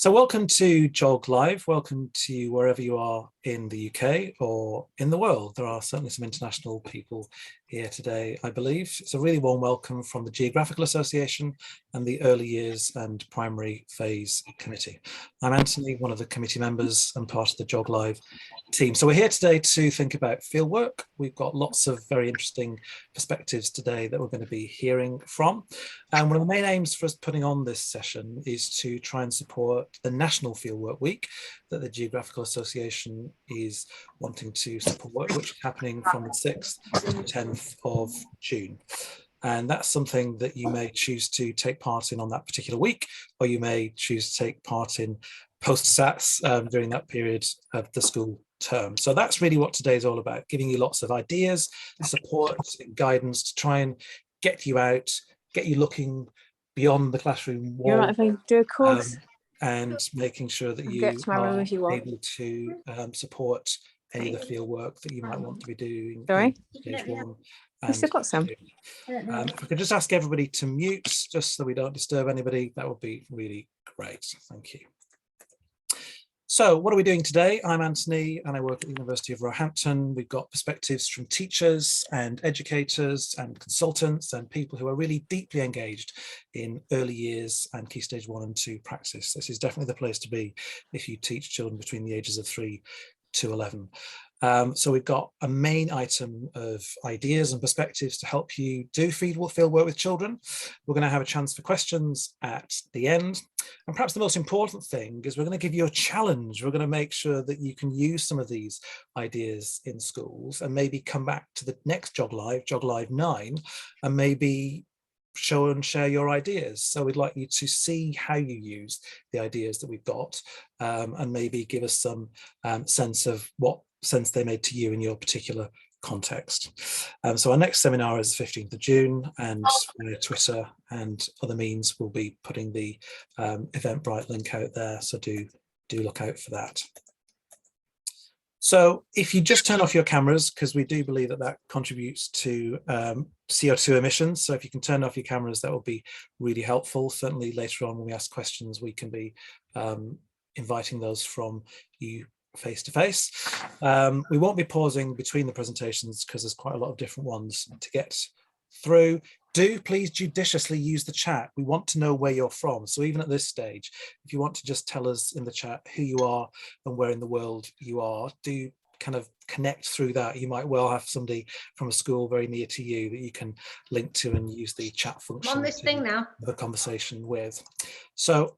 So welcome to Geog Live. Welcome to wherever you are in the UK or in the world. There are certainly some international people here today, I believe. It's a really warm welcome from the Geographical Association and the Early Years and Primary Phase Committee. I'm Anthony, one of the committee members and part of the Geog Live team. So we're here today to think about fieldwork. We've got lots of very interesting perspectives today that we're going to be hearing from. And one of the main aims for us putting on this session is to try and support the National Fieldwork Week that the Geographical Association is wanting to support, which is happening from the 6th to the 10th of June. And that's something that you may choose to take part in on that particular week, or you may choose to take part in post-SATs during that period of the school term. So that's really what today is all about, giving you lots of ideas, support, guidance to try and get you out, get you looking beyond the classroom wall. You're right, if I do a course. And making sure that you are able to support any of the field work that you might want to be doing. Sorry? Stage 1. We've still got some. If we could just ask everybody to mute, just so we don't disturb anybody, that would be really great. Thank you. So what are we doing today? I'm Anthony and I work at the University of Roehampton. We've got perspectives from teachers and educators and consultants and people who are really deeply engaged in early years and Key Stage 1 and 2 practice. This is definitely the place to be if you teach children between the ages of 3 to 11. So we've got a main item of ideas and perspectives to help you do fieldwork with children. We're going to have a chance for questions at the end. And perhaps the most important thing is we're going to give you a challenge. We're going to make sure that you can use some of these ideas in schools and maybe come back to the next Geog Live 9, and maybe show and share your ideas. So we'd like you to see how you use the ideas that we've got and maybe give us some sense of what sense they made to you in your particular context. So our next seminar is the 15th of June, and Twitter and other means will be putting the Eventbrite link out there, so do look out for that. So if you just turn off your cameras, because we do believe that that contributes to CO2 emissions, so if you can turn off your cameras, that will be really helpful. Certainly later on when we ask questions, we can be inviting those from you face to face. We won't be pausing between the presentations because there's quite a lot of different ones to get through. Do please judiciously use the chat. We want to know where you're from. So even at this stage, if you want to just tell us in the chat who you are and where in the world you are, do kind of connect through that. You might well have somebody from a school very near to you that you can link to and use the chat function on this thing now. The conversation with. So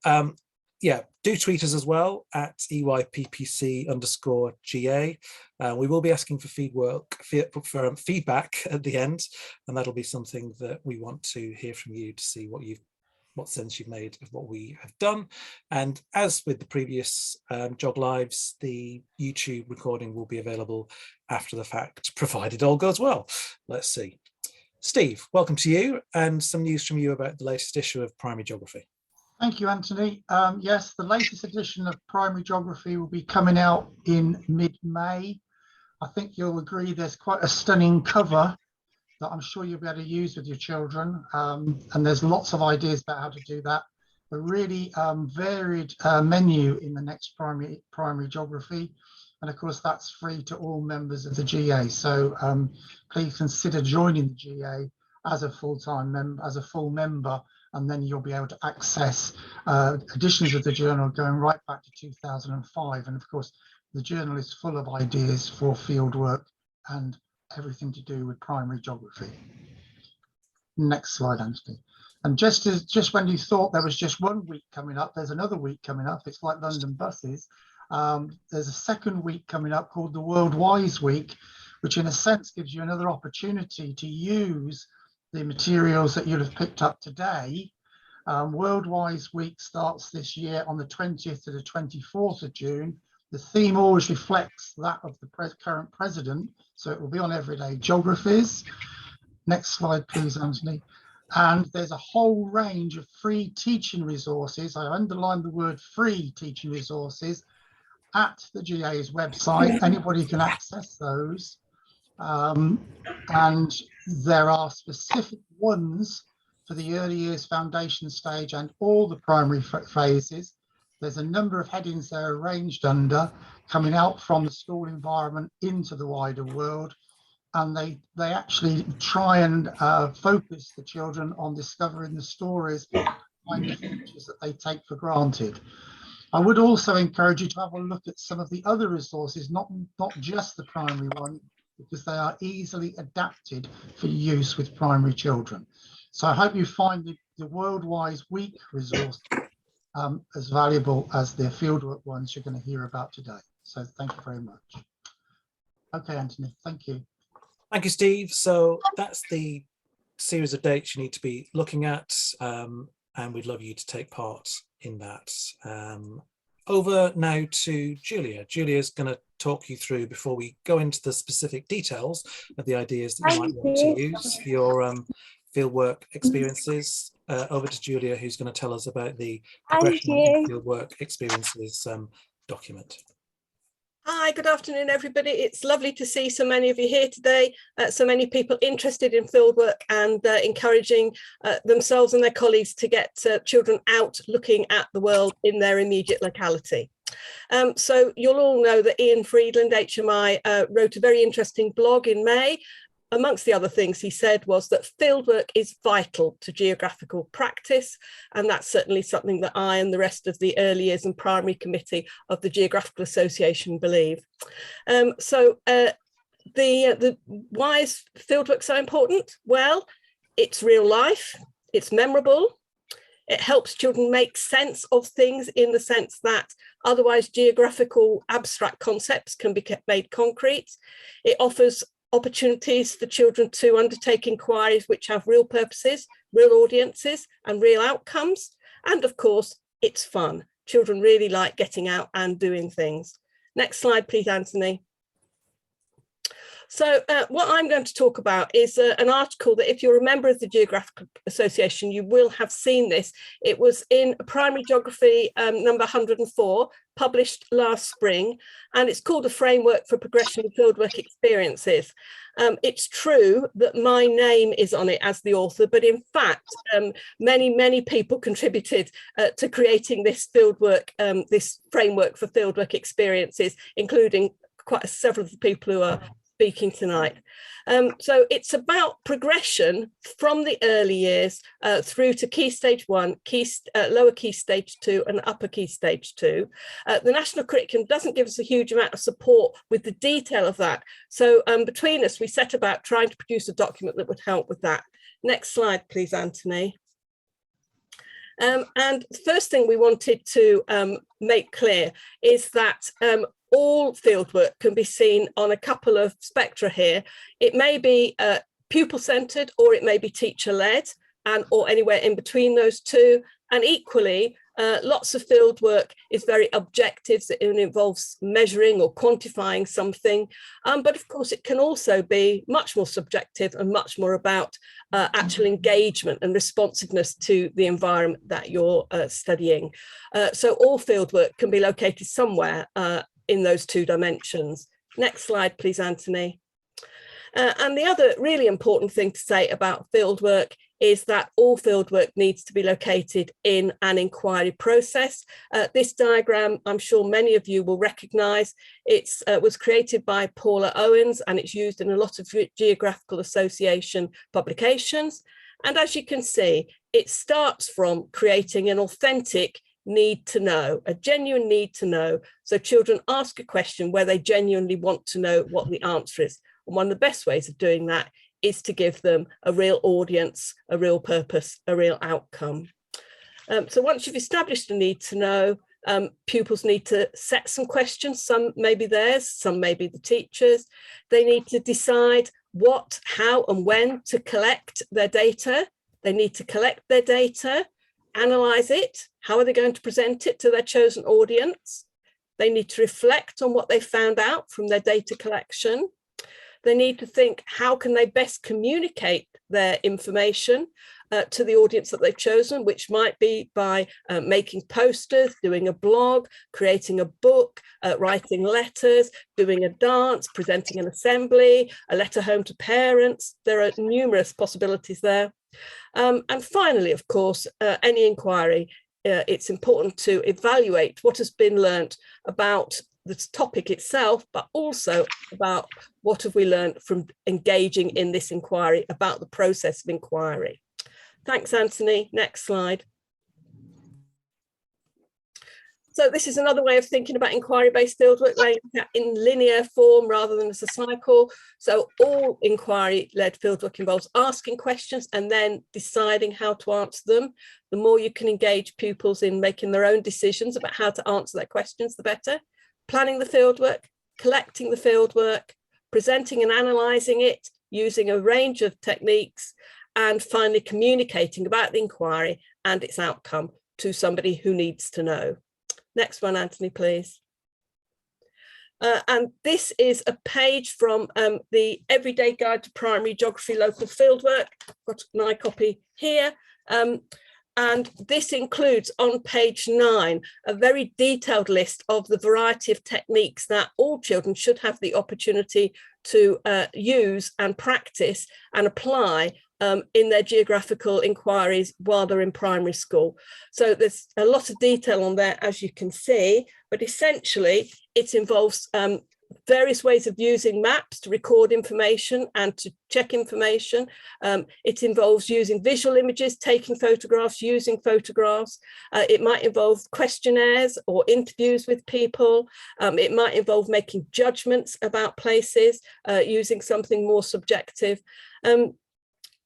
yeah, do tweet us as well at EYPPC_GA. We will be asking for feedback at the end, and that'll be something that we want to hear from you to see what sense you've made of what we have done. And as with the previous Geog Lives, the YouTube recording will be available after the fact, provided all goes well. Let's see. Steve, welcome to you, and some news from you about the latest issue of Primary Geography. Thank you, Anthony. Yes, the latest edition of Primary Geography will be coming out in mid-May. I think you'll agree there's quite a stunning cover that I'm sure you'll be able to use with your children. And there's lots of ideas about how to do that. A really varied menu in the next primary geography. And of course, that's free to all members of the GA. So please consider joining the GA as a full-time member, as a full member, and then you'll be able to access editions of the journal going right back to 2005. And of course, the journal is full of ideas for fieldwork and everything to do with primary geography. Next slide, Anthony. And just when you thought there was just one week coming up, there's another week coming up. It's like London buses. There's a second week coming up called the World Wise Week, which in a sense gives you another opportunity to use the materials that you'll have picked up today. World Wise Week starts this year on the 20th to the 24th of June. The theme always reflects that of the current president, so it will be on everyday geographies. Next slide, please, Anthony. And there's a whole range of free teaching resources. I underline the word free teaching resources at the GA's website. Anybody can access those. And there are specific ones for the early years foundation stage and all the primary phases. There's a number of headings they're arranged under, coming out from the school environment into the wider world. And they actually try and focus the children on discovering the stories behind the features that they take for granted. I would also encourage you to have a look at some of the other resources, not just the primary one, because they are easily adapted for use with primary children. So I hope you find the Worldwise Week resource as valuable as the fieldwork ones you're going to hear about today. So thank you very much. Okay, Anthony, thank you. Thank you, Steve. So that's the series of dates you need to be looking at, and we'd love you to take part in that. Over now to Julia. Julia's going to talk you through, before we go into the specific details of the ideas that you might want to use for your fieldwork experiences. Over to Julia, who's going to tell us about the progression in fieldwork experiences document. Hi, good afternoon, everybody. It's lovely to see so many of you here today, so many people interested in fieldwork and encouraging themselves and their colleagues to get children out looking at the world in their immediate locality. So you'll all know that Ian Friedland, HMI, wrote a very interesting blog in May. Amongst the other things he said was that fieldwork is vital to geographical practice, and that's certainly something that I and the rest of the early years and primary committee of the Geographical Association believe. Why is fieldwork so important? Well, it's real life, it's memorable, it helps children make sense of things in the sense that otherwise geographical abstract concepts can be made concrete. It offers opportunities for children to undertake inquiries which have real purposes, real audiences and real outcomes. And of course, it's fun. Children really like getting out and doing things. Next slide, please, Anthony. So what I'm going to talk about is an article that, if you're a member of the Geographical Association, you will have seen this. It was in Primary Geography number 104, published last spring, and it's called A Framework for Progression in Fieldwork Experiences. It's true that my name is on it as the author, but in fact, many people contributed to creating this fieldwork, this framework for fieldwork experiences, including quite several of the people who are speaking tonight. So it's about progression from the early years through to Key Stage 1, Lower Key Stage 2 and Upper Key Stage 2. The national curriculum doesn't give us a huge amount of support with the detail of that. So between us, we set about trying to produce a document that would help with that. Next slide, please, Anthony. And the first thing we wanted to make clear is that all fieldwork can be seen on a couple of spectra here. It may be pupil-centred or it may be teacher-led, and or anywhere in between those two. And equally, lots of fieldwork is very objective, so it involves measuring or quantifying something. But of course, it can also be much more subjective and much more about actual engagement and responsiveness to the environment that you're studying. So all fieldwork can be located somewhere in those two dimensions. Next slide, please, Anthony. And the other really important thing to say about fieldwork is that all fieldwork needs to be located in an inquiry process. This diagram, I'm sure many of you will recognise. It was created by Paula Owens, and it's used in a lot of Geographical Association publications. And as you can see, it starts from creating an authentic need to know, a genuine need to know. So children ask a question where they genuinely want to know what the answer is. And one of the best ways of doing that is to give them a real audience, a real purpose, a real outcome. So once you've established a need to know, pupils need to set some questions. Some may be theirs, some may be the teachers. They need to decide what, how and when to collect their data. They need to collect their data, analyse it. How are they going to present it to their chosen audience? They need to reflect on what they found out from their data collection. They need to think, how can they best communicate their information to the audience that they've chosen, which might be by making posters, doing a blog, creating a book, writing letters, doing a dance, presenting an assembly, a letter home to parents. There are numerous possibilities there. And finally, of course, any inquiry it's important to evaluate what has been learnt about the topic itself, but also about what have we learned from engaging in this inquiry about the process of inquiry. Thanks, Anthony. Next slide. So this is another way of thinking about inquiry-based fieldwork, in linear form rather than as a cycle. So all inquiry-led fieldwork involves asking questions and then deciding how to answer them. The more you can engage pupils in making their own decisions about how to answer their questions, the better. Planning the fieldwork, collecting the fieldwork, presenting and analysing it using a range of techniques, and finally communicating about the inquiry and its outcome to somebody who needs to know. Next one, Anthony, please. And this is a page from the Everyday Guide to Primary Geography Local Fieldwork. I've got my copy here. And this includes on page 9 a very detailed list of the variety of techniques that all children should have the opportunity to use and practice and apply in their geographical inquiries while they're in primary school. So there's a lot of detail on there, as you can see, but essentially it involves various ways of using maps to record information and to check information. It involves using visual images, taking photographs, using photographs. It might involve questionnaires or interviews with people. It might involve making judgments about places using something more subjective.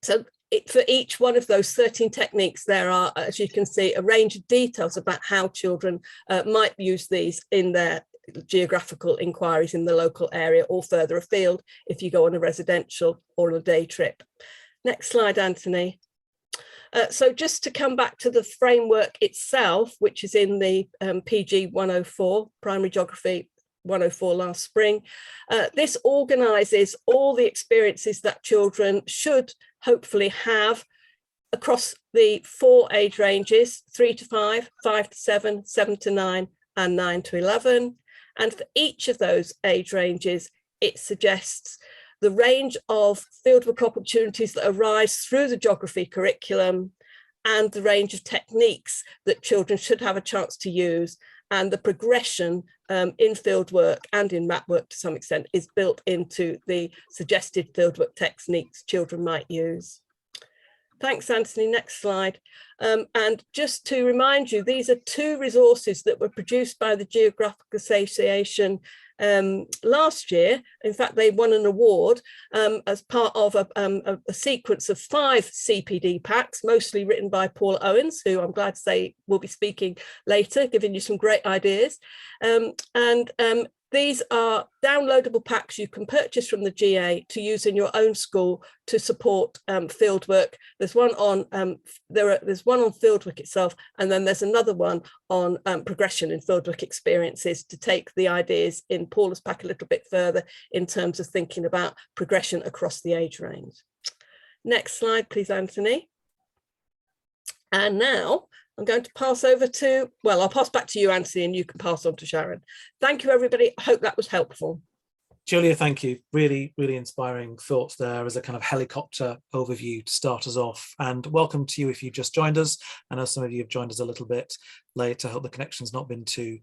So for each one of those 13 techniques, there are, as you can see, a range of details about how children might use these in their geographical inquiries in the local area or further afield if you go on a residential or a day trip. Next slide, Anthony. So just to come back to the framework itself, which is in the PG 104, Primary Geography 104 last spring, this organises all the experiences that children should hopefully have across the 4 age ranges, 3 to 5, 5 to 7, 7 to 9, and 9 to 11. And for each of those age ranges, it suggests the range of fieldwork opportunities that arise through the geography curriculum and the range of techniques that children should have a chance to use, and the progression in fieldwork and in map work to some extent is built into the suggested fieldwork techniques children might use. Thanks, Anthony. Next slide. And just to remind you, these are 2 resources that were produced by the Geographical Association last year. In fact, they won an award as part of a sequence of 5 CPD packs, mostly written by Paul Owens, who I'm glad to say will be speaking later, giving you some great ideas. These are downloadable packs you can purchase from the GA to use in your own school to support fieldwork. There's one on there's one on fieldwork itself, and then there's another one on progression in fieldwork experiences to take the ideas in Paula's pack a little bit further in terms of thinking about progression across the age range. Next slide, please, Anthony. And now I'm going to pass over to, well, I'll pass back to you, Anthony, and you can pass on to Sharon. Thank you, everybody. I hope that was helpful. Julia, thank you. Really, really inspiring thoughts there as a kind of helicopter overview to start us off. And welcome to you if you just joined us. I know some of you have joined us a little bit late. I hope the connection's not been too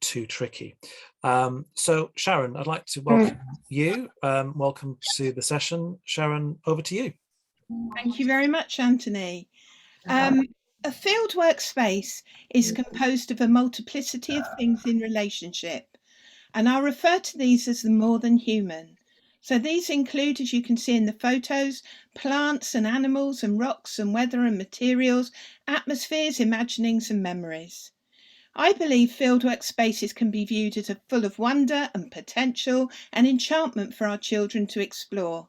tricky. So Sharon, I'd like to welcome you. Welcome to the session. Sharon, over to you. Thank you very much, Anthony. A fieldwork space is composed of a multiplicity of things in relationship, and I'll refer to these as the more than human. So these include, as you can see in the photos, plants and animals and rocks and weather and materials, atmospheres, imaginings and memories. I believe fieldwork spaces can be viewed as full of wonder and potential and enchantment for our children to explore.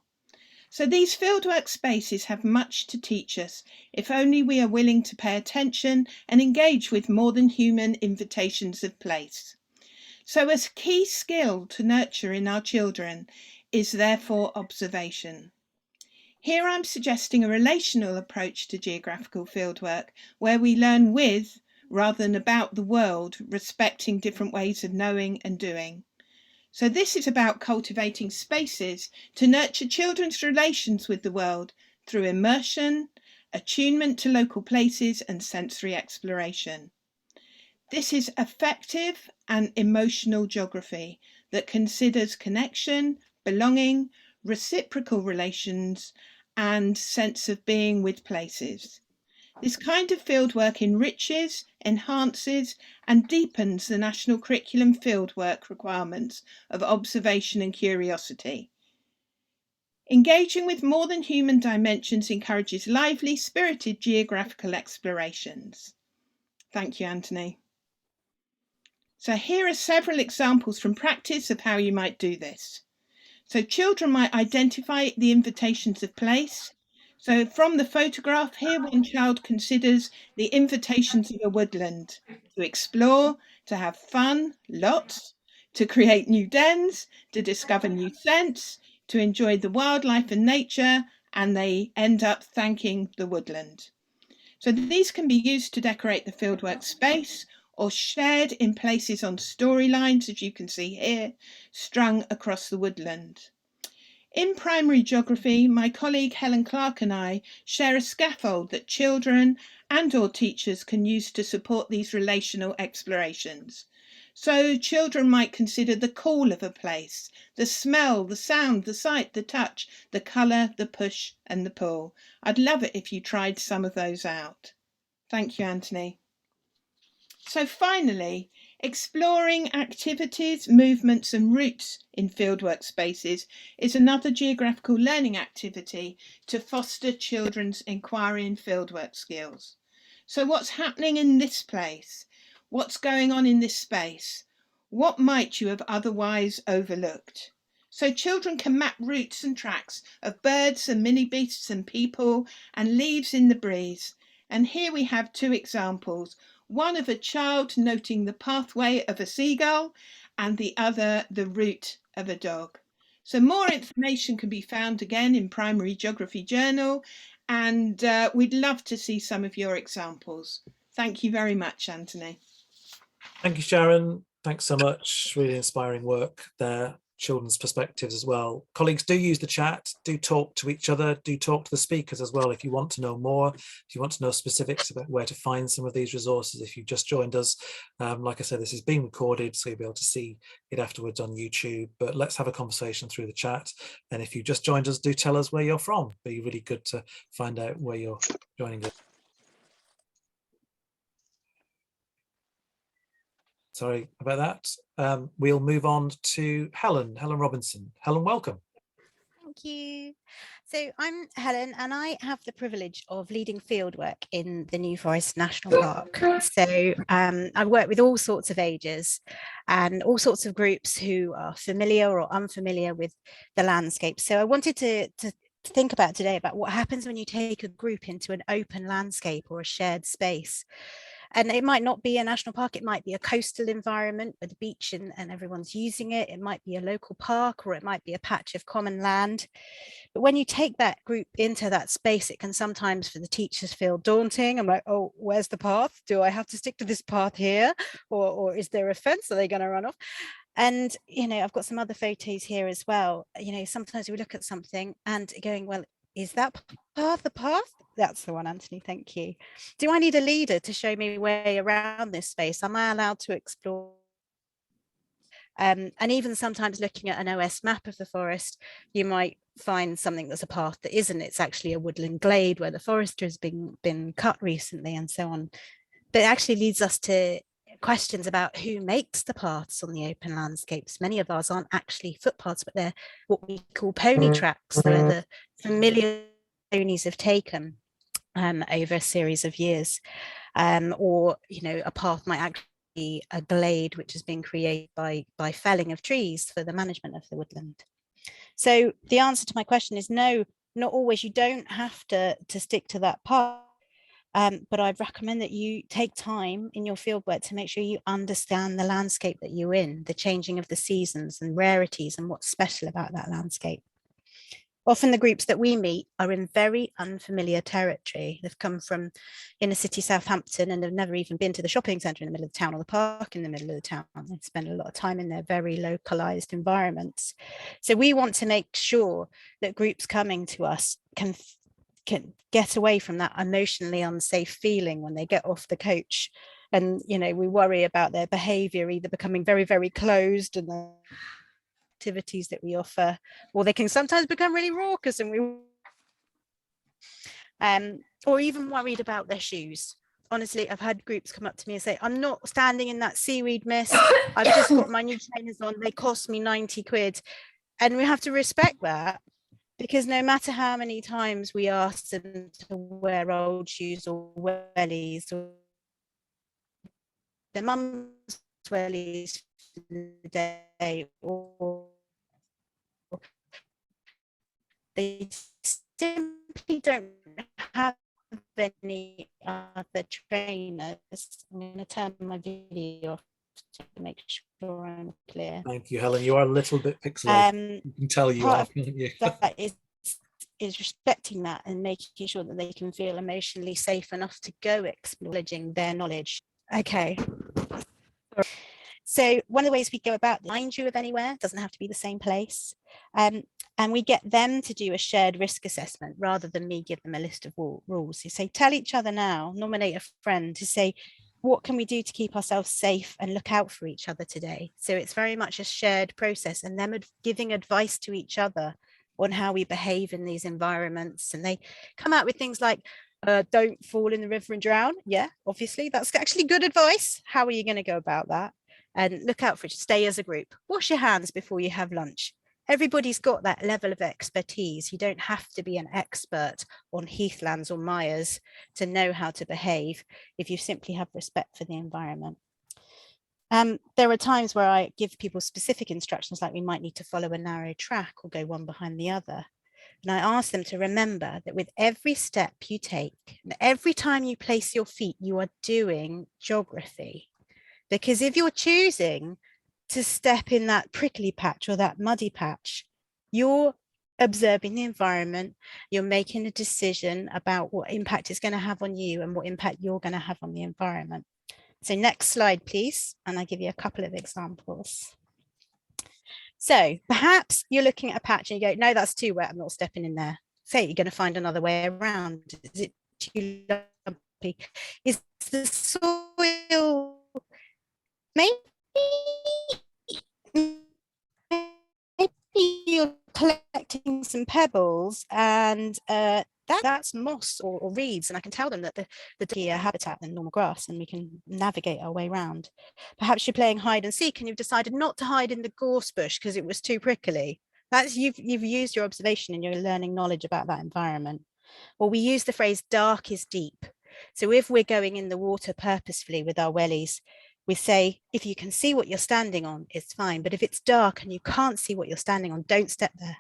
So these fieldwork spaces have much to teach us, if only we are willing to pay attention and engage with more than human invitations of place. So a key skill to nurture in our children is therefore observation. Here I'm suggesting a relational approach to geographical fieldwork, where we learn with rather than about the world, respecting different ways of knowing and doing. So this is about cultivating spaces to nurture children's relations with the world through immersion, attunement to local places and sensory exploration. This is affective and emotional geography that considers connection, belonging, reciprocal relations, and sense of being with places. This kind of fieldwork enriches, enhances, and deepens the national curriculum fieldwork requirements of observation and curiosity. Engaging with more than human dimensions encourages lively, spirited geographical explorations. Thank you, Anthony. So here are several examples from practice of how you might do this. So children might identify the invitations of place. So from the photograph here, one child considers the invitations of a woodland to explore, to have fun, lots, to create new dens, to discover new scents, to enjoy the wildlife and nature, and they end up thanking the woodland. So these can be used to decorate the fieldwork space or shared in places on storylines, as you can see here, strung across the woodland. In primary geography, my colleague Helen Clark and I share a scaffold that children and/or teachers can use to support these relational explorations. So children might consider the call of a place, the smell, the sound, the sight, the touch, the colour, the push and the pull. I'd love it if you tried some of those out. Thank you, Anthony. So finally, exploring activities, movements and routes in fieldwork spaces is another geographical learning activity to foster children's inquiry and fieldwork skills. So what's happening in this place? What's going on in this space? What might you have otherwise overlooked? So children can map routes and tracks of birds and mini beasts and people and leaves in the breeze. And here we have two examples. One of a child noting the pathway of a seagull and the other the route of a dog. So more information can be found again in Primary Geography Journal, and we'd love to see some of your examples. Thank you very much, Anthony. Thank you, Sharon. Thanks so much. Really inspiring work there. Children's perspectives as well. Colleagues, do use the chat, do talk to each other, do talk to the speakers as well if you want to know more, if you want to know specifics about where to find some of these resources. If you've just joined us, like I said, this is being recorded, so you'll be able to see it afterwards on YouTube, but let's have a conversation through the chat. And if you just joined us, do tell us where you're from. It'd be really good to find out where you're joining us. Sorry about that. We'll move on to Helen Robinson. Helen, welcome. Thank you. So I'm Helen and I have the privilege of leading fieldwork in the New Forest National Park. So I work with all sorts of ages and all sorts of groups who are familiar or unfamiliar with the landscape. So I wanted to think about today about what happens when you take a group into an open landscape or a shared space. And it might not be a national park, it might be a coastal environment with a beach and everyone's using it. It might be a local park, or it might be a patch of common land. But when you take that group into that space, it can sometimes for the teachers feel daunting. I'm like, oh, where's the path? Do I have to stick to this path here? Or is there a fence? Are they going to run off? And, you know, I've got some other photos here as well. You know, sometimes we look at something and going, well, is that path the path? That's the one, Anthony, thank you. Do I need a leader to show me way around this space? Am I allowed to explore? And even sometimes looking at an OS map of the forest, you might find something that's a path that isn't. It's actually a woodland glade where the forest has been cut recently and so on. But it actually leads us to questions about who makes the paths on the open landscapes. Many of ours aren't actually footpaths, but they're what we call pony tracks. They're the familiar ponies have taken over a series of years, or you know, a path might actually be a glade which has been created by felling of trees for the management of the woodland. So the answer to my question is no, not always. You don't have to stick to that path, but I'd recommend that you take time in your fieldwork to make sure you understand the landscape that you're in, the changing of the seasons and rarities and what's special about that landscape. Often the groups that we meet are in very unfamiliar territory. They've come from inner city Southampton and have never even been to the shopping centre in the middle of the town or the park in the middle of the town. They've spent a lot of time in their very localised environments. So we want to make sure that groups coming to us can can get away from that emotionally unsafe feeling when they get off the coach. And, you know, we worry about their behavior either becoming very, very closed and the activities that we offer, or they can sometimes become really raucous and or even worried about their shoes. Honestly, I've had groups come up to me and say, I'm not standing in that seaweed mist. I've just got my new trainers on. They cost me 90 quid. And we have to respect that, because no matter how many times we ask them to wear old shoes or wellies, or their mum's wellies for the day, or they simply don't have any other trainers. I'm going to turn my video off to make sure I'm clear. Thank you, Helen. You are a little bit pixelated. You can tell you are, can't you? That is respecting that and making sure that they can feel emotionally safe enough to go exploring their knowledge. Okay. So one of the ways we go about remind you of anywhere, doesn't have to be the same place. And we get them to do a shared risk assessment rather than me give them a list of rules. You say, tell each other now, nominate a friend to say, what can we do to keep ourselves safe and look out for each other today? So it's very much a shared process, and them giving advice to each other on how we behave in these environments. And they come out with things like, don't fall in the river and drown. Yeah, obviously, that's actually good advice. How are you going to go about that? And look out for it. Stay as a group. Wash your hands before you have lunch. Everybody's got that level of expertise. You don't have to be an expert on heathlands or mires to know how to behave if you simply have respect for the environment. There are times where I give people specific instructions, like we might need to follow a narrow track or go one behind the other. And I ask them to remember that with every step you take, and every time you place your feet, you are doing geography. Because if you're choosing to step in that prickly patch or that muddy patch, you're observing the environment, you're making a decision about what impact it's going to have on you and what impact you're going to have on the environment. So next slide, please. And I'll give you a couple of examples. So perhaps you're looking at a patch and you go, no, that's too wet, I'm not stepping in there. Say you're going to find another way around. Is it too lumpy? Is the soil maybe you're collecting some pebbles and that's moss or reeds, and I can tell them that the deer habitat than normal grass, and we can navigate our way around. Perhaps you're playing hide and seek and you've decided not to hide in the gorse bush because it was too prickly. That's you've used your observation and you're learning knowledge about that environment. Or we use the phrase dark is deep. So if we're going in the water purposefully with our wellies, we say, if you can see what you're standing on, it's fine. But if it's dark and you can't see what you're standing on, don't step there.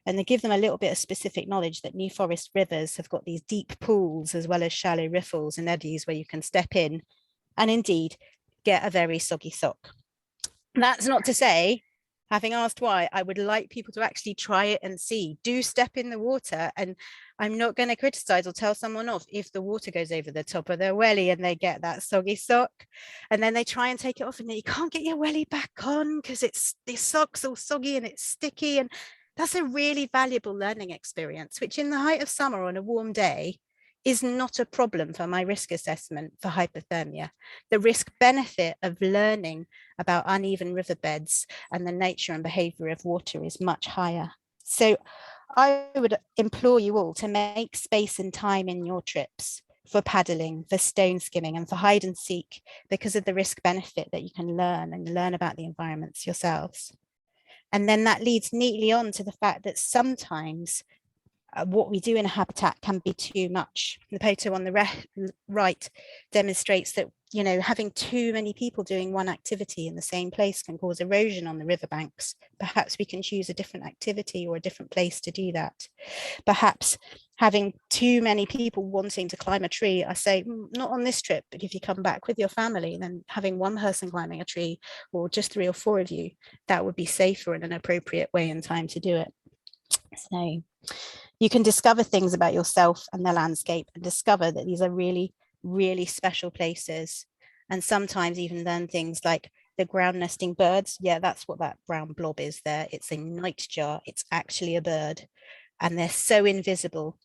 And they give them a little bit of specific knowledge that New Forest rivers have got these deep pools as well as shallow riffles and eddies where you can step in and indeed get a very soggy sock. That's not to say, having asked why, I would like people to actually try it and see. Do step in the water, and I'm not going to criticize or tell someone off if the water goes over the top of their welly and they get that soggy sock, and then they try and take it off and then you can't get your welly back on because the sock's all soggy and it's sticky. And that's a really valuable learning experience, which in the height of summer on a warm day is not a problem for my risk assessment for hypothermia. The risk benefit of learning about uneven riverbeds and the nature and behavior of water is much higher. So I would implore you all to make space and time in your trips for paddling, for stone skimming, and for hide and seek, because of the risk benefit that you can learn about the environments yourselves. And then that leads neatly on to the fact that sometimes what we do in a habitat can be too much. The photo on the right demonstrates that, you know, having too many people doing one activity in the same place can cause erosion on the riverbanks. Perhaps we can choose a different activity or a different place to do that. Perhaps having too many people wanting to climb a tree, I say, not on this trip, but if you come back with your family, then having one person climbing a tree or just 3 or 4 of you, that would be safer and an appropriate way and time to do it. So you can discover things about yourself and the landscape and discover that these are really, really special places. And sometimes even learn things like the ground nesting birds. Yeah, that's what that brown blob is there. It's a nightjar. It's actually a bird. And they're so invisible,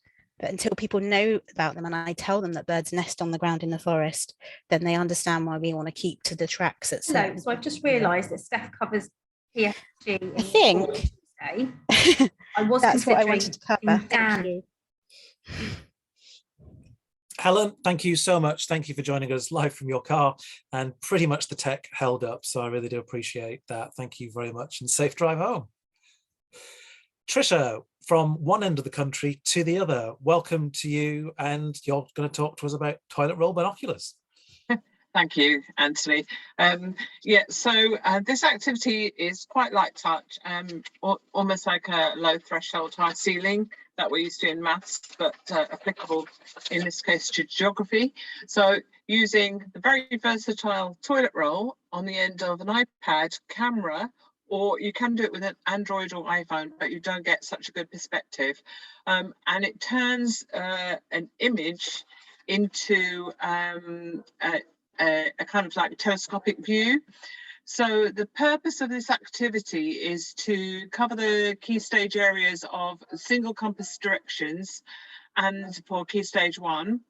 But until people know about them and I tell them that birds nest on the ground in the forest, then they understand why we want to keep to the tracks at certain. So I've just realised that Steph covers PSG. I think I was that's what I wanted to cover. Thank you. Helen, thank you so much. Thank you for joining us live from your car, and pretty much the tech held up. So I really do appreciate that. Thank you very much, and safe drive home. Trisha, from one end of the country to the other, welcome to you, and you're going to talk to us about toilet roll binoculars. Thank you, Anthony. So this activity is quite light touch, almost like a low threshold, high ceiling that we're used to in maths, but applicable in this case to geography. So using the very versatile toilet roll on the end of an iPad camera, or you can do it with an Android or iPhone, but you don't get such a good perspective. And it turns an image into a kind of like telescopic view. So the purpose of this activity is to cover the key stage areas of single compass directions and for key stage 1,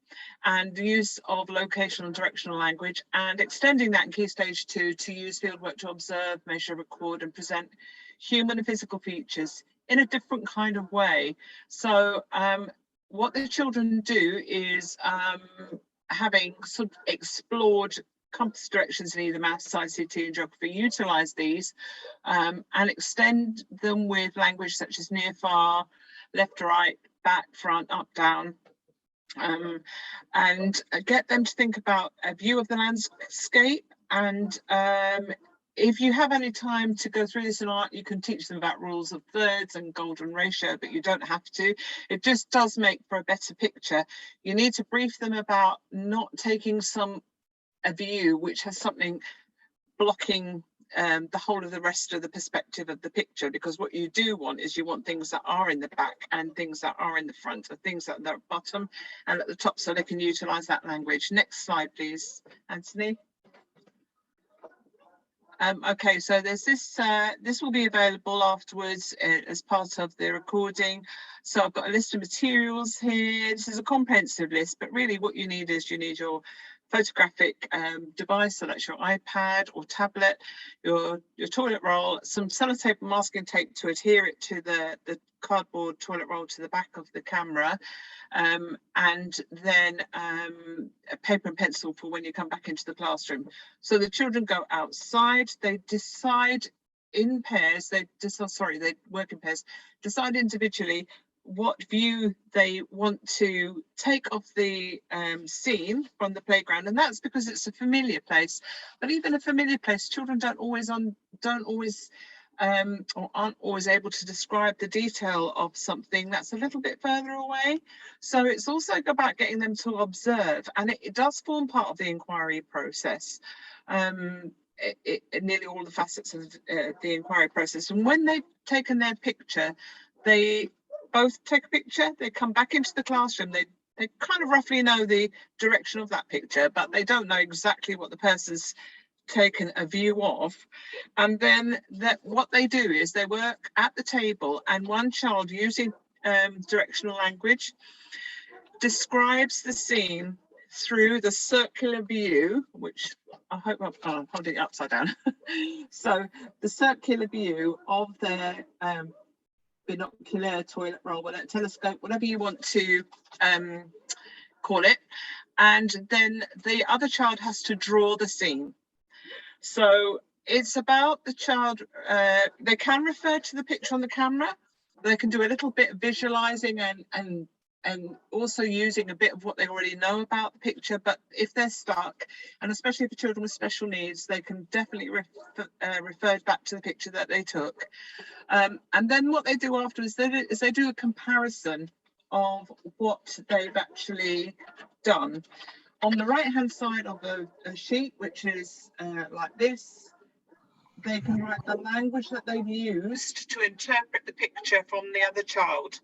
and the use of locational and directional language, and extending that in key stage 2 to use fieldwork to observe, measure, record and present human and physical features in a different kind of way. So what the children do is, having sort of explored compass directions in either maths, ICT and geography, utilise these and extend them with language such as near, far, left to right, back, front, up, down, and get them to think about a view of the landscape. And if you have any time to go through this in art, you can teach them about rules of thirds and golden ratio, but you don't have to. It just does make for a better picture. You need to brief them about not taking a view which has something blocking the whole of the rest of the perspective of the picture, because what you do want is you want things that are in the back and things that are in the front, or things that are at the bottom and at the top, so they can utilize that language. Next slide, please, Anthony. Okay, so there's this will be available afterwards as part of the recording. So I've got a list of materials here. This is a comprehensive list, but really what you need is your photographic device, so that's your iPad or tablet, your toilet roll, some sellotape and masking tape to adhere it to the cardboard toilet roll to the back of the camera, and then a paper and pencil for when you come back into the classroom. So the children go outside, they decide in pairs, they work in pairs, decide individually what view they want to take of the scene from the playground, and that's because it's a familiar place. But even a familiar place, children or aren't always able to describe the detail of something that's a little bit further away. So it's also about getting them to observe, and it does form part of the inquiry process. Nearly all the facets of the inquiry process. And when they've taken their picture, they both take a picture, they come back into the classroom, they kind of roughly know the direction of that picture, but they don't know exactly what the person's taken a view of. And then what they do is they work at the table, and one child, using directional language, describes the scene through the circular view, which I hope I'm holding it upside down. So the circular view of their binocular, toilet roll, whatever, telescope, whatever you want to call it. And then the other child has to draw the scene. So it's about the child, they can refer to the picture on the camera, they can do a little bit of visualizing and also using a bit of what they already know about the picture. But if they're stuck, and especially for children with special needs, they can definitely refer back to the picture that they took. And then what they do afterwards is they do a comparison of what they've actually done. On the right hand side of a sheet, which is like this, they can write the language that they've used to interpret the picture from the other child.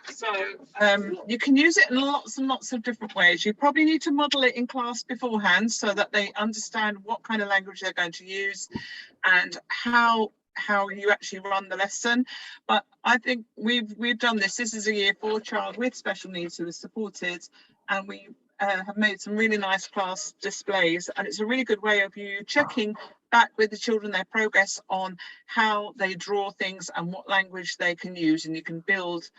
So you can use it in lots and lots of different ways. You probably need to model it in class beforehand so that they understand what kind of language they're going to use and how how you actually run the lesson. But I think we've done this. This is a year 4 child with special needs who is supported, and we have made some really nice class displays, and it's a really good way of you checking back with the children their progress on how they draw things and what language they can use, and you can build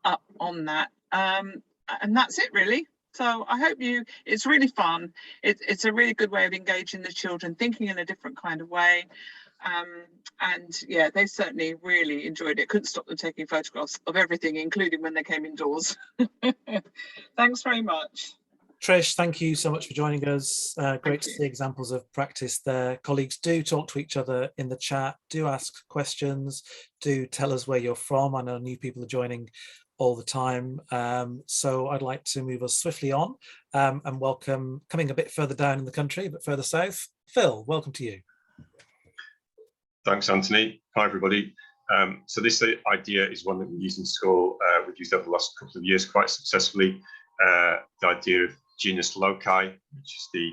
up on that. And that's it really. So I hope it's really fun. It's a really good way of engaging the children, thinking in a different kind of way. And yeah, they certainly really enjoyed it. Couldn't stop them taking photographs of everything, including when they came indoors. Thanks very much. Trish, thank you so much for joining us. Great to see examples of practice there. Colleagues, do talk to each other in the chat, do ask questions, do tell us where you're from. I know new people are joining all the time. So I'd like to move us swiftly on and welcome, coming a bit further down in the country, but further south, Phil, welcome to you. Thanks, Anthony. Hi, everybody. So this idea is one that we use in school. We've used over the last couple of years quite successfully. The idea of genus loci, which is the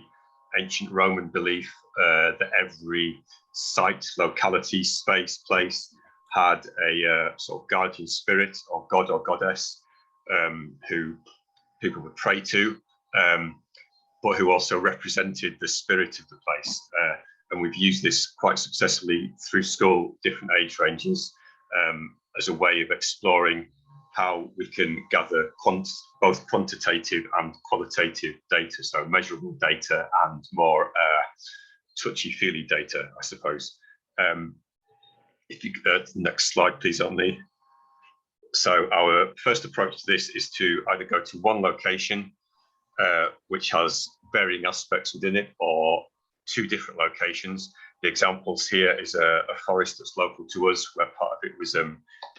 ancient Roman belief that every site, locality, space, place had a sort of guardian spirit or god or goddess who people would pray to, but who also represented the spirit of the place. And we've used this quite successfully through school, different age ranges, as a way of exploring how we can gather both quantitative and qualitative data, so measurable data and more touchy-feely data, I suppose. If you could, next slide, please, on me. So our first approach to this is to either go to one location, which has varying aspects within it, or 2 different locations. The examples here is a forest that's local to us, where part of it was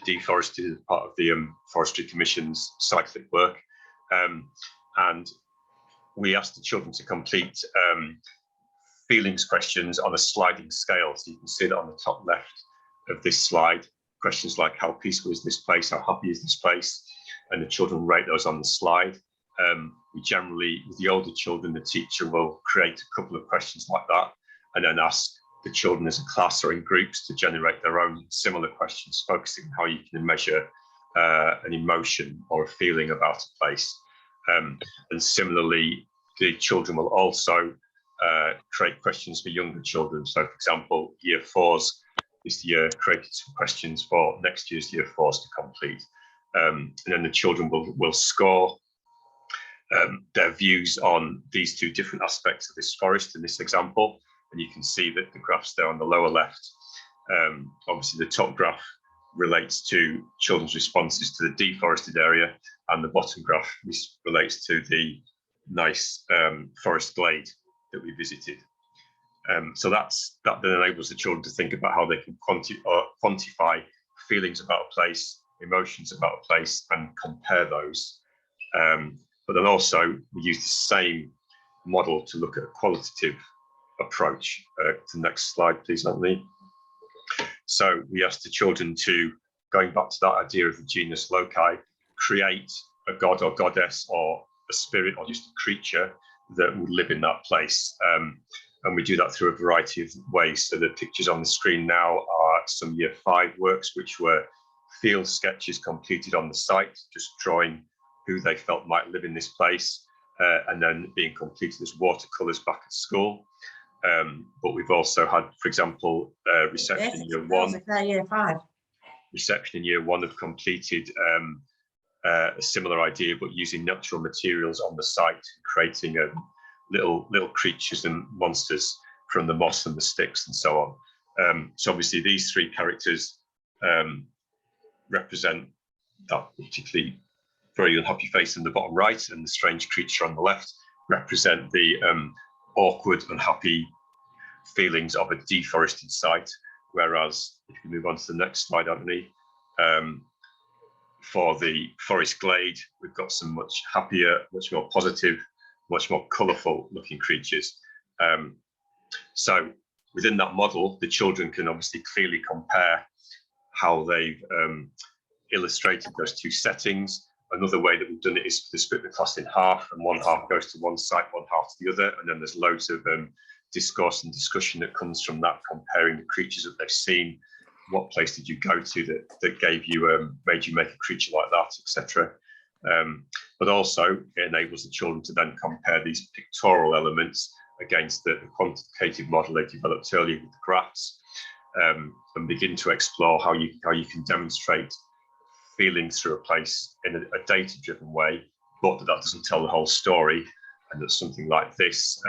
deforested as part of the Forestry Commission's cyclic work. And we asked the children to complete feelings questions on a sliding scale. So you can see that on the top left of this slide, questions like how peaceful is this place, how happy is this place, and the children rate those on the slide. We generally, with the older children, the teacher will create a couple of questions like that, and then ask the children as a class or in groups to generate their own similar questions, focusing on how you can measure an emotion or a feeling about a place. And similarly, the children will also create questions for younger children. So, for example, year 4s this year created some questions for next year's year 4s to complete. And then the children will score their views on these 2 different aspects of this forest in this example. And you can see that the graphs there on the lower left, obviously the top graph relates to children's responses to the deforested area, and the bottom graph relates to the nice forest glade that we visited. So that then enables the children to think about how they can quantify feelings about a place, emotions about a place, and compare those. But then also we use the same model to look at a qualitative approach. The next slide, please, Anthony. So we asked the children to, going back to that idea of the genus loci, create a god or goddess or a spirit or just a creature that would live in that place. And we do that through a variety of ways. So the pictures on the screen now are some year 5 works, which were field sketches completed on the site, just drawing who they felt might live in this place, and then being completed as watercolours back at school. But we've also had, for example, reception in year 1. Reception in year 1 have completed a similar idea, but using natural materials on the site, creating little creatures and monsters from the moss and the sticks and so on. So obviously these 3 characters represent that particularly very unhappy face in the bottom right, and the strange creature on the left represent the awkward, unhappy feelings of a deforested site. Whereas if you move on to the next slide, Anthony, for the forest glade, we've got some much happier, much more positive, much more colourful looking creatures. So within that model, the children can obviously clearly compare how they've illustrated those 2 settings. Another way that we've done it is to split the class in half, and one half goes to one site, one half to the other, and then there's loads of discourse and discussion that comes from that, comparing the creatures that they've seen what place did you go to that gave you made you make a creature like that, etc. But also it enables the children to then compare these pictorial elements against the quantitative model they developed earlier with the graphs, and begin to explore how you can demonstrate feelings through a place in a data-driven way, but that doesn't tell the whole story, and that something like this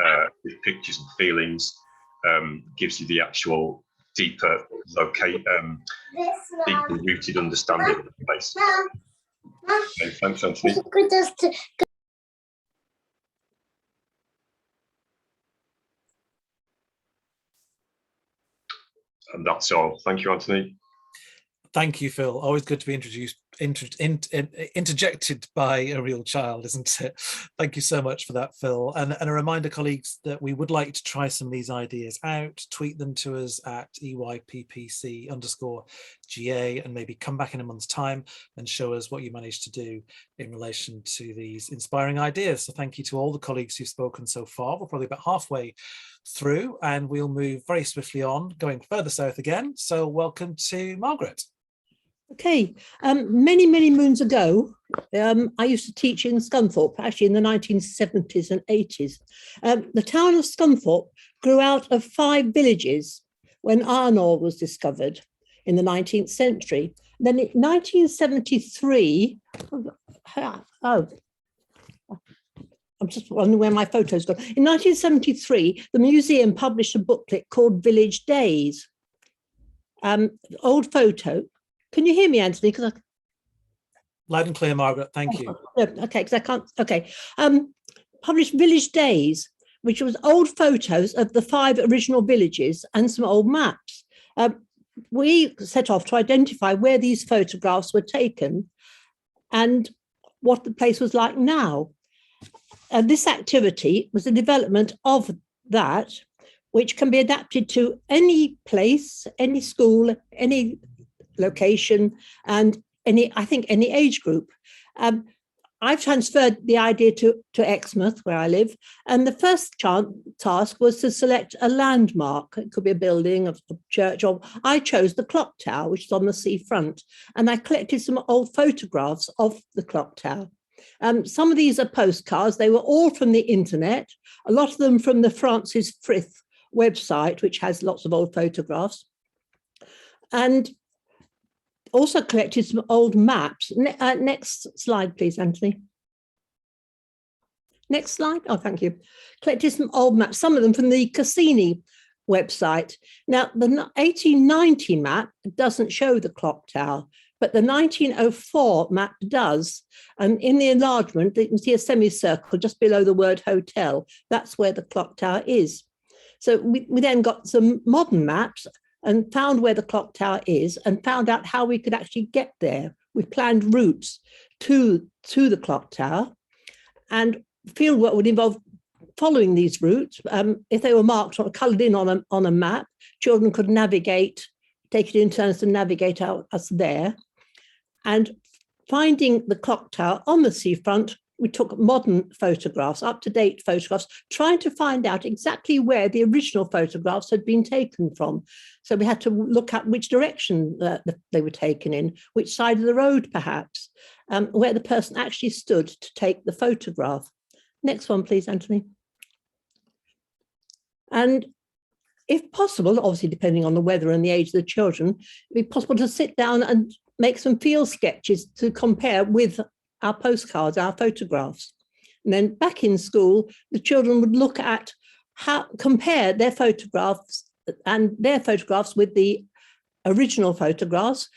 with pictures and feelings gives you the actual deeper rooted understanding of the place. Okay, thanks, Anthony. And that's all. Thank you, Anthony. Thank you, Phil. Always good to be interjected by a real child, isn't it? Thank you so much for that, Phil. And a reminder, colleagues, that we would like to try some of these ideas out. Tweet them to us at EYPPC_GA, and maybe come back in a month's time and show us what you managed to do in relation to these inspiring ideas. So thank you to all the colleagues who've spoken so far. We're probably about halfway through, and we'll move very swiftly on, going further south again. So welcome to Margaret. Okay, many moons ago, I used to teach in Scunthorpe, actually in the 1970s and 80s. The town of Scunthorpe grew out of 5 villages when iron ore was discovered in the 19th century. Then in 1973, I'm just wondering where my photo's gone. In 1973, the museum published a booklet called Village Days. Old photo. Can you hear me, Anthony? Loud and clear, Margaret. Thank you. Okay, because I can't. Okay. Published Village Days, which was old photos of the 5 original villages and some old maps. We set off to identify where these photographs were taken and what the place was like now. This activity was a development of that, which can be adapted to any place, any school, any location, and any age group. I've transferred the idea to Exmouth, where I live, and the first task was to select a landmark. It could be a building, a church, or I chose the clock tower, which is on the seafront, and I collected some old photographs of the clock tower. Some of these are postcards. They were all from the internet, a lot of them from the Francis Frith website, which has lots of old photographs, and also collected some old maps. Next slide, please, Anthony. Next slide. Oh, thank you. Collected some old maps, some of them from the Cassini website. Now, the 1890 map doesn't show the clock tower, but the 1904 map does. And in the enlargement, you can see a semicircle just below the word hotel. That's where the clock tower is. So we then got some modern maps and found where the clock tower is and found out how we could actually get there. We planned routes to the clock tower, and fieldwork would involve following these routes. If they were marked or coloured in on a map, children could navigate, take it in turns to navigate us there. And finding the clock tower on the seafront, we took modern photographs, up-to-date photographs, trying to find out exactly where the original photographs had been taken from. So we had to look at which direction they were taken in, which side of the road perhaps, where the person actually stood to take the photograph. Next one, please, Anthony. And if possible, obviously depending on the weather and the age of the children, it'd be possible to sit down and make some field sketches to compare with our postcards, our photographs. And then back in school, the children would look at compare their photographs with the original photographs.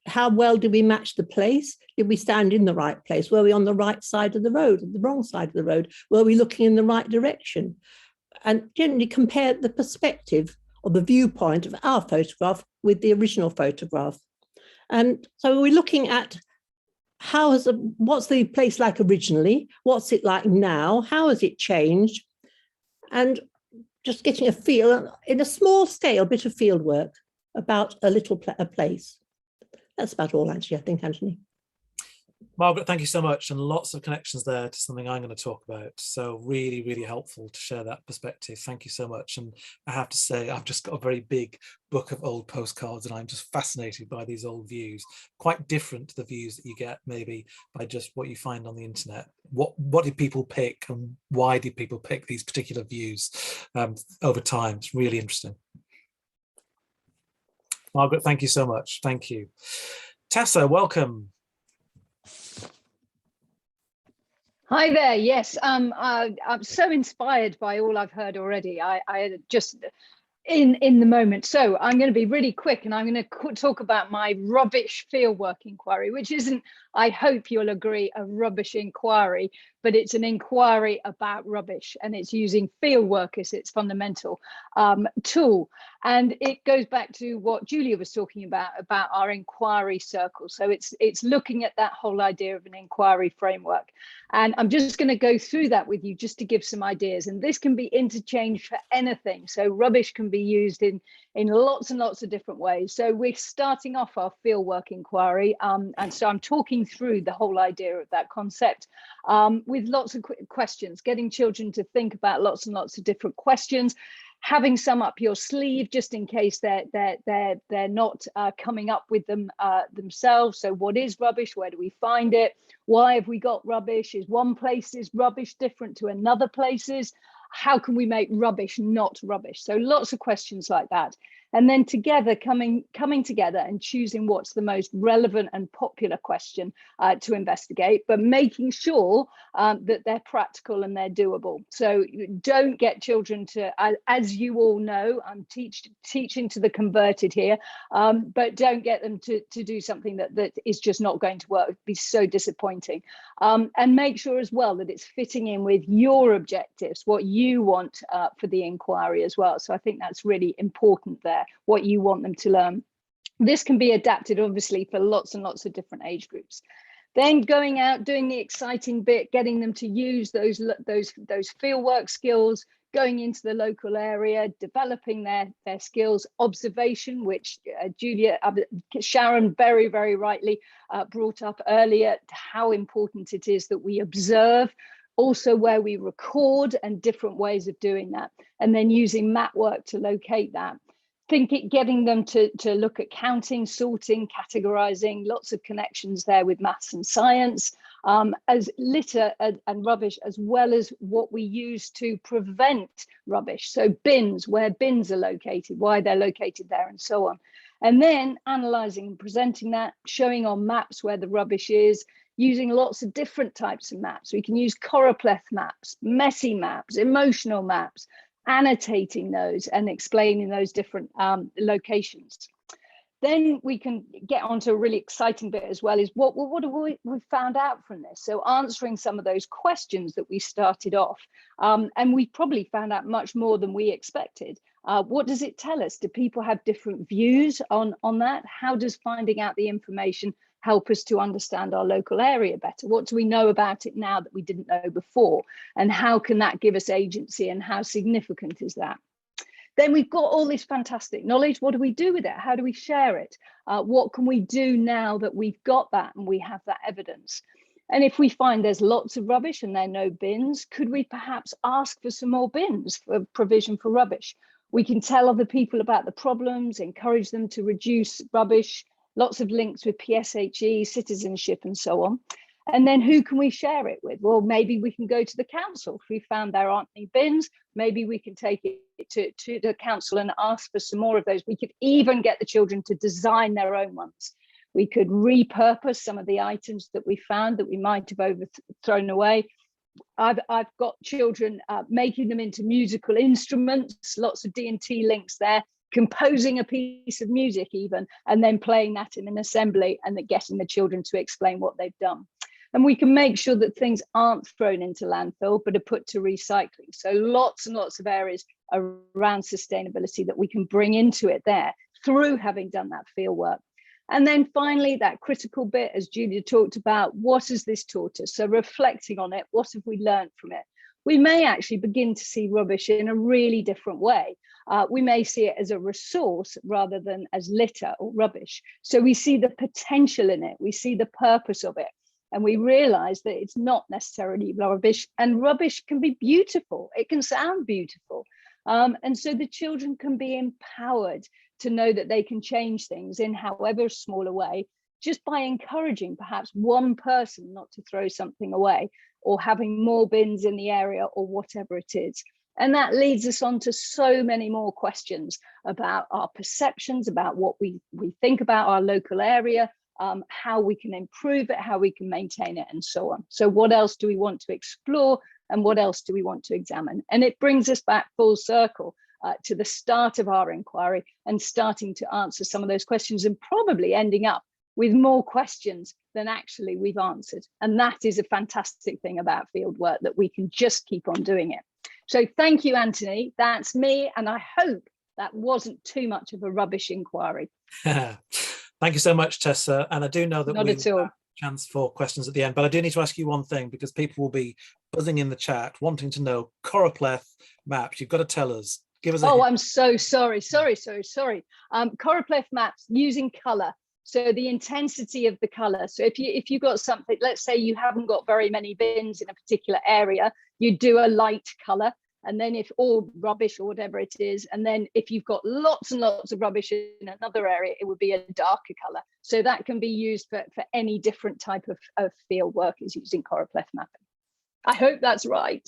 How well did we match the place? Did we stand in the right place? Were we on the right side of the road, or the wrong side of the road? Were we looking in the right direction? And generally compare the perspective or the viewpoint of our photograph with the original photograph. And so we're looking at what's the place like originally? What's it like now? How has it changed? And just getting a feel in a small scale, bit of field work about a place. That's about all, actually, I think, Anthony. Margaret, thank you so much, and lots of connections there to something I'm going to talk about. So really, really helpful to share that perspective. Thank you so much. And I have to say, I've just got a very big book of old postcards, and I'm just fascinated by these old views, quite different to the views that you get maybe by just what you find on the internet. What did people pick, and why did people pick these particular views over time? It's really interesting. Margaret, thank you so much. Thank you. Tessa, welcome. Hi there. Yes, I'm so inspired by all I've heard already. I just in the moment. So I'm going to be really quick, and I'm going to talk about my rubbish fieldwork inquiry, which isn't, I hope you'll agree, a rubbish inquiry, but it's an inquiry about rubbish, and it's using fieldwork as its fundamental tool. And it goes back to what Julia was talking about our inquiry circle. So it's looking at that whole idea of an inquiry framework. And I'm just going to go through that with you just to give some ideas. And this can be interchanged for anything. So rubbish can be used in lots and lots of different ways. So we're starting off our fieldwork inquiry. And so I'm talking through the whole idea of that concept with lots of questions, getting children to think about lots and lots of different questions, having some up your sleeve just in case they're not coming up with them themselves. So what is rubbish? Where do we find it? Why have we got rubbish? Is one place's rubbish different to another place's? How can we make rubbish not rubbish? So lots of questions like that. And then together, coming together and choosing what's the most relevant and popular question to investigate, but making sure that they're practical and they're doable. So don't get children to, as you all know, I'm teaching to the converted here, but don't get them to do something that is just not going to work. It'd be so disappointing. And make sure as well that it's fitting in with your objectives, what you want for the inquiry as well. So I think that's really important there, what you want them to learn. This can be adapted obviously for lots and lots of different age groups. Then going out, doing the exciting bit, getting them to use those fieldwork skills, going into the local area, developing their skills, observation, which Sharon very, very rightly brought up earlier, how important it is that we observe, also where we record and different ways of doing that, and then using map work to locate that. Getting them to look at counting, sorting, categorizing, lots of connections there with maths and science, as litter and rubbish, as well as what we use to prevent rubbish. So bins, where bins are located, why they're located there, and so on. And then analyzing and presenting that, showing on maps where the rubbish is, using lots of different types of maps. We can use choropleth maps, messy maps, emotional maps, annotating those and explaining those different locations. Then we can get onto a really exciting bit as well, is what have we found out from this? So answering some of those questions that we started off, and we probably found out much more than we expected. What does it tell us? Do people have different views on that? How does finding out the information help us to understand our local area better? What do we know about it now that we didn't know before? And how can that give us agency, and how significant is that? Then we've got all this fantastic knowledge. What do we do with it? How do we share it? What can we do now that we've got that and we have that evidence? And if we find there's lots of rubbish and there are no bins, could we perhaps ask for some more bins for provision for rubbish? We can tell other people about the problems, encourage them to reduce rubbish, lots of links with PSHE, citizenship, and so on. And then who can we share it with? Well, maybe we can go to the council. If we found there aren't any bins, maybe we can take it to the council and ask for some more of those. We could even get the children to design their own ones. We could repurpose some of the items that we found that we might have thrown away. I've got children making them into musical instruments, lots of D&T links there, composing a piece of music even, and then playing that in an assembly, and then getting the children to explain what they've done. And we can make sure that things aren't thrown into landfill, but are put to recycling. So lots and lots of areas around sustainability that we can bring into it there through having done that field work. And then finally, that critical bit, as Julia talked about, what has this taught us? So reflecting on it, what have we learned from it? We may actually begin to see rubbish in a really different way. We may see it as a resource rather than as litter or rubbish. So we see the potential in it. We see the purpose of it. And we realize that it's not necessarily rubbish, and rubbish can be beautiful. It can sound beautiful. And so the children can be empowered to know that they can change things in however small a way, just by encouraging perhaps one person not to throw something away, or having more bins in the area, or whatever it is. And that leads us on to so many more questions about our perceptions, about what we think about our local area, how we can improve it, how we can maintain it, and so on. So what else do we want to explore, and what else do we want to examine? And it brings us back full circle to the start of our inquiry, and starting to answer some of those questions, and probably ending up with more questions than actually we've answered. And that is a fantastic thing about fieldwork, that we can just keep on doing it. So thank you, Anthony. That's me. And I hope that wasn't too much of a rubbish inquiry. Thank you so much, Tessa. And I do know that Not we at all. have a chance for questions at the end, but I do need to ask you one thing, because people will be buzzing in the chat wanting to know choropleth maps. You've got to tell us. Give us a Oh, hint. I'm so sorry. Choropleth maps using color. So the intensity of the color. So if you've got something, let's say you haven't got very many bins in a particular area, you do a light color. And then if all rubbish or whatever it is, and then if you've got lots and lots of rubbish in another area, it would be a darker color. So that can be used for any different type of field work, is using choropleth mapping. I hope that's right.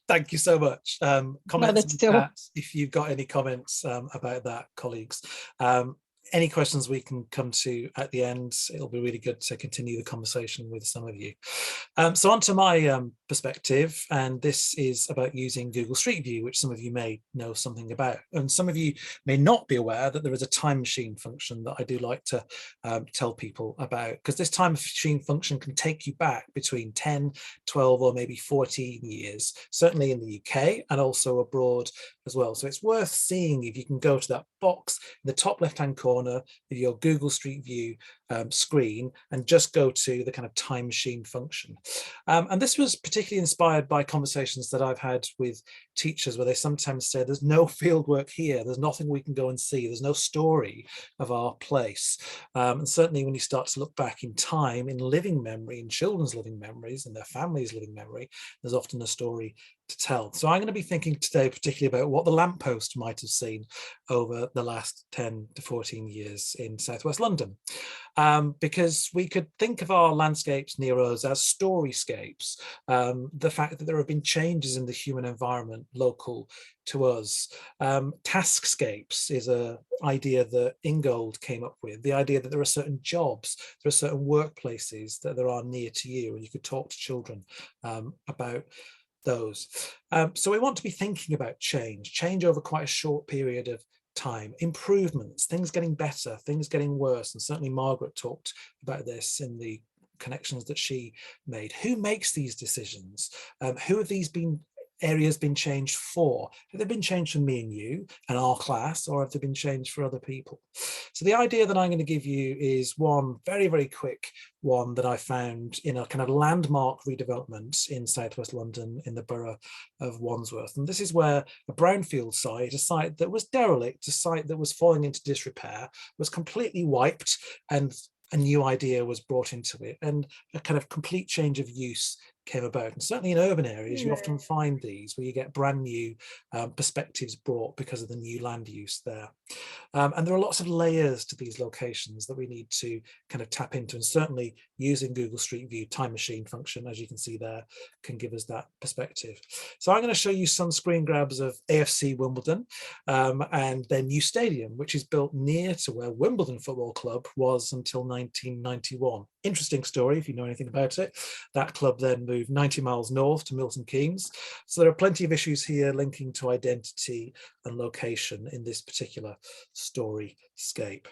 Thank you so much. Comments in the still. chat if you've got any comments about that, colleagues. Any questions we can come to at the end. It'll be really good to continue the conversation with some of you. So on to my perspective, and this is about using Google Street View, which some of you may know something about. And some of you may not be aware that there is a time machine function that I do like to tell people about, because this time machine function can take you back between 10, 12, or maybe 14 years, certainly in the UK and also abroad as well. So it's worth seeing if you can go to that box in the top left-hand corner of your Google Street View screen and just go to the kind of time machine function. And this was particularly inspired by conversations that I've had with teachers, where they sometimes say there's no field work here, there's nothing we can go and see, there's no story of our place. And certainly when you start to look back in time, in living memory, in children's living memories, and their families' living memory, there's often a story to tell. So I'm going to be thinking today particularly about what the lamppost might have seen over the last 10 to 14 years in southwest London. Because we could think of our landscapes near us as storyscapes. The fact that there have been changes in the human environment local to us. Taskscapes is an idea that Ingold came up with, the idea that there are certain jobs, there are certain workplaces that there are near to you, and you could talk to children about those. So we want to be thinking about change over quite a short period of time, improvements, things getting better, things getting worse. And certainly Margaret talked about this in the connections that she made. Who makes these decisions? Who have these areas been changed for? Have they been changed for me and you and our class, or have they been changed for other people? So the idea that I'm going to give you is one very, very quick one that I found in a kind of landmark redevelopment in southwest London in the borough of Wandsworth. And this is where a brownfield site, a site that was derelict, a site that was falling into disrepair, was completely wiped, and a new idea was brought into it, and a kind of complete change of use came about. And certainly in urban areas, you often find these where you get brand new perspectives brought because of the new land use there. And there are lots of layers to these locations that we need to kind of tap into, and certainly using Google Street View time machine function, as you can see there, can give us that perspective. So I'm going to show you some screen grabs of AFC Wimbledon and their new stadium, which is built near to where Wimbledon Football Club was until 1991. Interesting story if you know anything about it. That club then moved 90 miles north to Milton Keynes. So there are plenty of issues here linking to identity and location in this particular storyscape.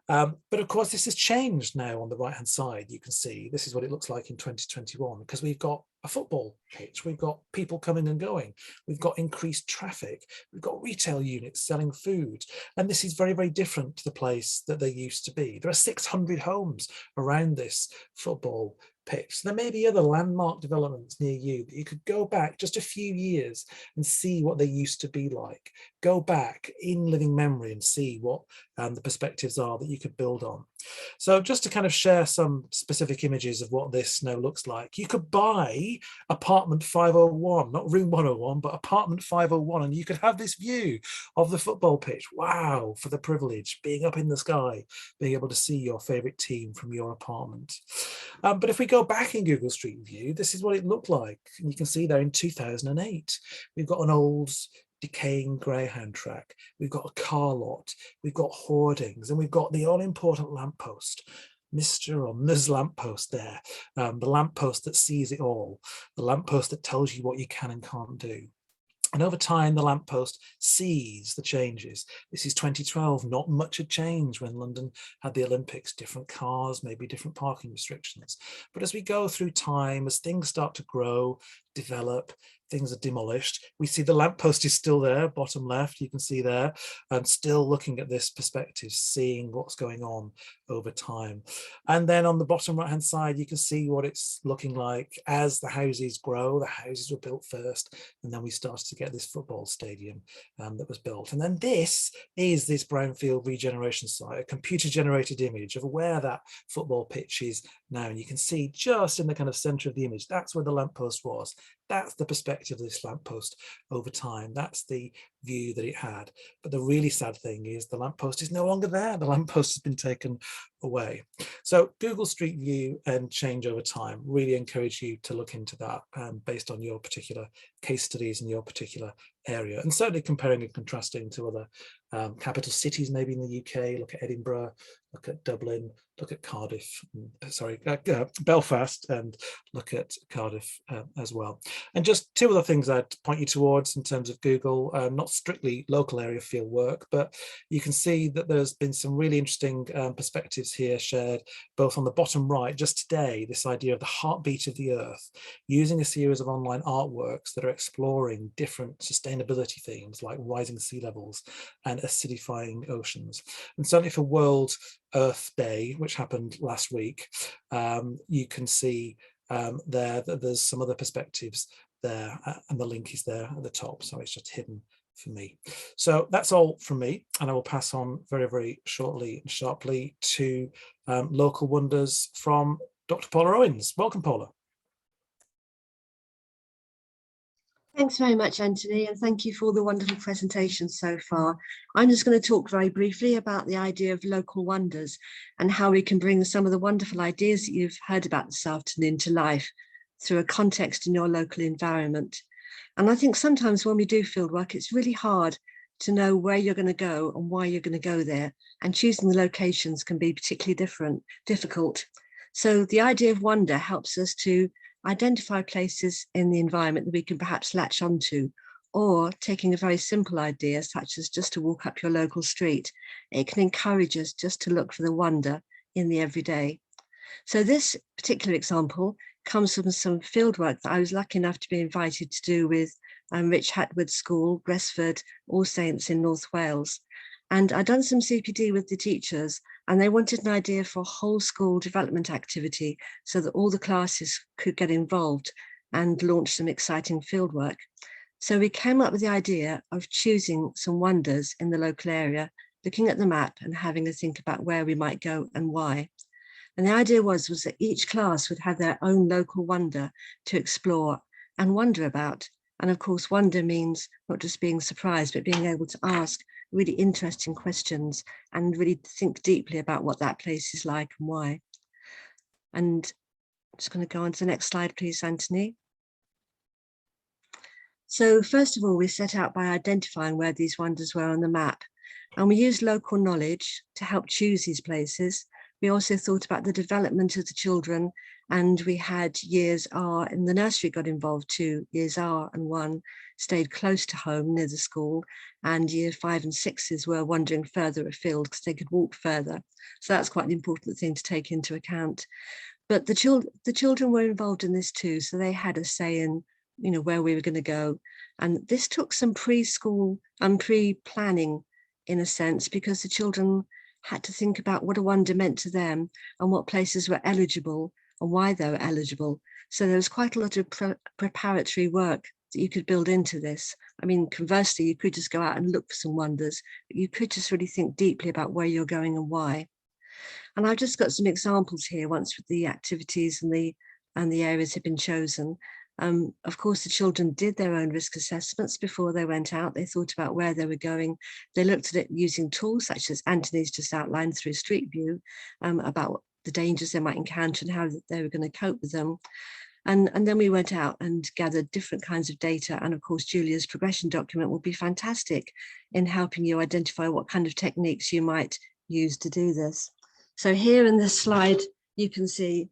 But of course, this has changed now. On the right hand side, you can see this is what it looks like in 2021, because we've got a football pitch, we've got people coming and going, we've got increased traffic, we've got retail units selling food, and this is very, very different to the place that they used to be. There are 600 homes around this football pitch. So there may be other landmark developments near you that you could go back just a few years and see what they used to be like. go back in living memory and see what the perspectives are that you could build on. So just to kind of share some specific images of what this now looks like, you could buy apartment 501, not room 101, but apartment 501, and you could have this view of the football pitch. Wow, for the privilege, being up in the sky, being able to see your favorite team from your apartment. But if we go back in Google Street View, this is what it looked like. And you can see there in 2008, we've got an old decaying greyhound track, we've got a car lot, we've got hoardings, and we've got the all-important lamppost, Mr. or Ms. lamppost there, the lamppost that sees it all, the lamppost that tells you what you can and can't do. And over time, the lamppost sees the changes. This is 2012, not much had changed when London had the Olympics, different cars, maybe different parking restrictions. But as we go through time, as things start to grow, develop, things are demolished, we see the lamppost is still there, bottom left, you can see there, and still looking at this perspective, seeing what's going on over time. And then on the bottom right hand side, you can see what it's looking like as the houses grow. The houses were built first, and then we started to get this football stadium that was built. And then this is this brownfield regeneration site, a computer generated image of where that football pitch is now. And you can see just in the kind of center of the image, that's where the lamppost was. That's the perspective of this lamppost over time. That's the view that it had. But the really sad thing is the lamppost is no longer there. The lamppost has been taken away. So Google Street View and change over time, really encourage you to look into that based on your particular case studies in your particular area, and certainly comparing and contrasting to other capital cities, maybe in the UK. Look at Edinburgh, look at Dublin, look at Cardiff, Belfast, and look at Cardiff as well. And just two other things I'd point you towards in terms of Google, not strictly local area field work, but you can see that there's been some really interesting perspectives here shared, both on the bottom right, just today, this idea of the heartbeat of the earth, using a series of online artworks that are exploring different sustainability themes like rising sea levels and acidifying oceans. And certainly for World Earth Day, which happened last week, you can see there that there's some other perspectives there, and the link is there at the top, so it's just hidden for me. So that's all from me, and I will pass on very, very shortly and sharply to local wonders from Dr. Paula Owens. Welcome, Paula. Thanks very much, Anthony, and thank you for the wonderful presentation so far. I'm just going to talk very briefly about the idea of local wonders and how we can bring some of the wonderful ideas that you've heard about this afternoon to life through a context in your local environment. And I think sometimes when we do fieldwork, it's really hard to know where you're going to go and why you're going to go there, and choosing the locations can be particularly difficult. So the idea of wonder helps us to identify places in the environment that we can perhaps latch onto, or taking a very simple idea such as just to walk up your local street, it can encourage us just to look for the wonder in the everyday. So this particular example comes from some fieldwork that I was lucky enough to be invited to do with Rich Hatwood School, Gresford, All Saints in North Wales. And I'd done some CPD with the teachers, and they wanted an idea for a whole school development activity so that all the classes could get involved and launch some exciting fieldwork. So we came up with the idea of choosing some wonders in the local area, looking at the map and having a think about where we might go and why. And the idea was that each class would have their own local wonder to explore and wonder about. And of course, wonder means not just being surprised, but being able to ask really interesting questions and really think deeply about what that place is like and why. And I'm just going to go on to the next slide, please, Anthony. So first of all, we set out by identifying where these wonders were on the map, and we used local knowledge to help choose these places. We also thought about the development of the children, and we had years R in the nursery got involved too. Years R and 1 stayed close to home near the school, and year 5 and 6s were wandering further afield because they could walk further. So that's quite an important thing to take into account. But the children were involved in this too, so they had a say in, you know, where we were going to go. And this took some preschool and pre-planning in a sense, because the children had to think about what a wonder meant to them and what places were eligible and why they were eligible. So there was quite a lot of preparatory work that you could build into this. I mean, conversely, you could just go out and look for some wonders, but you could just really think deeply about where you're going and why. And I've just got some examples here once with the activities and the areas have been chosen. Of course, the children did their own risk assessments before they went out. They thought about where they were going. They looked at it using tools such as Anthony's just outlined through Street View, about the dangers they might encounter and how they were going to cope with them. And then we went out and gathered different kinds of data. And of course, Julia's progression document will be fantastic in helping you identify what kind of techniques you might use to do this. So here in this slide, you can see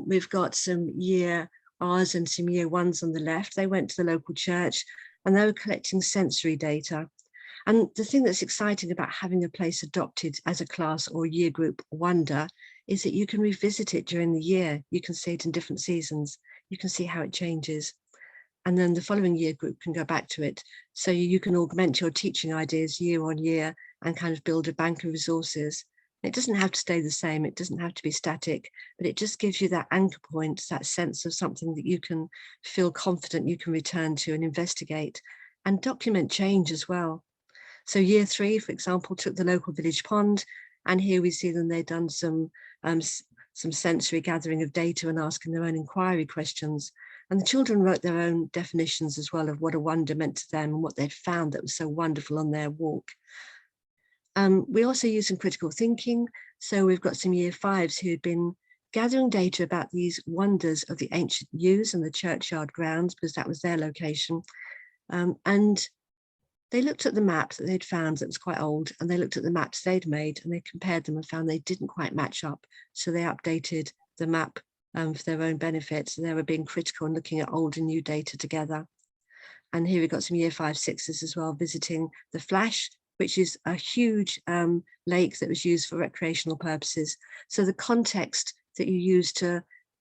we've got some year R's and some year ones on the left. They went to the local church and they were collecting sensory data. And the thing that's exciting about having a place adopted as a class or year group wonder is that you can revisit it during the year. You can see it in different seasons. You can see how it changes. And then the following year group can go back to it. So you can augment your teaching ideas year on year and kind of build a bank of resources. It doesn't have to stay the same. It doesn't have to be static, but it just gives you that anchor point, that sense of something that you can feel confident you can return to and investigate and document change as well. So year 3, for example, took the local village pond, and here we see them, they've done some sensory gathering of data and asking their own inquiry questions. And the children wrote their own definitions as well of what a wonder meant to them and what they'd found that was so wonderful on their walk. We also use some critical thinking. So we've got some year 5s who had been gathering data about these wonders of the ancient yews and the churchyard grounds, because that was their location. And they looked at the map that they'd found that was quite old, and they looked at the maps they'd made and they compared them and found they didn't quite match up. So they updated the map for their own benefit. So they were being critical and looking at old and new data together. And here we've got some year 5, 6s as well, visiting the Flash, which is a huge lake that was used for recreational purposes. So the context that you use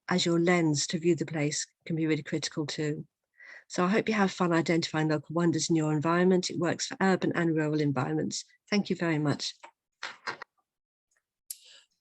as your lens to view the place can be really critical too. So I hope you have fun identifying local wonders in your environment. It works for urban and rural environments. Thank you very much.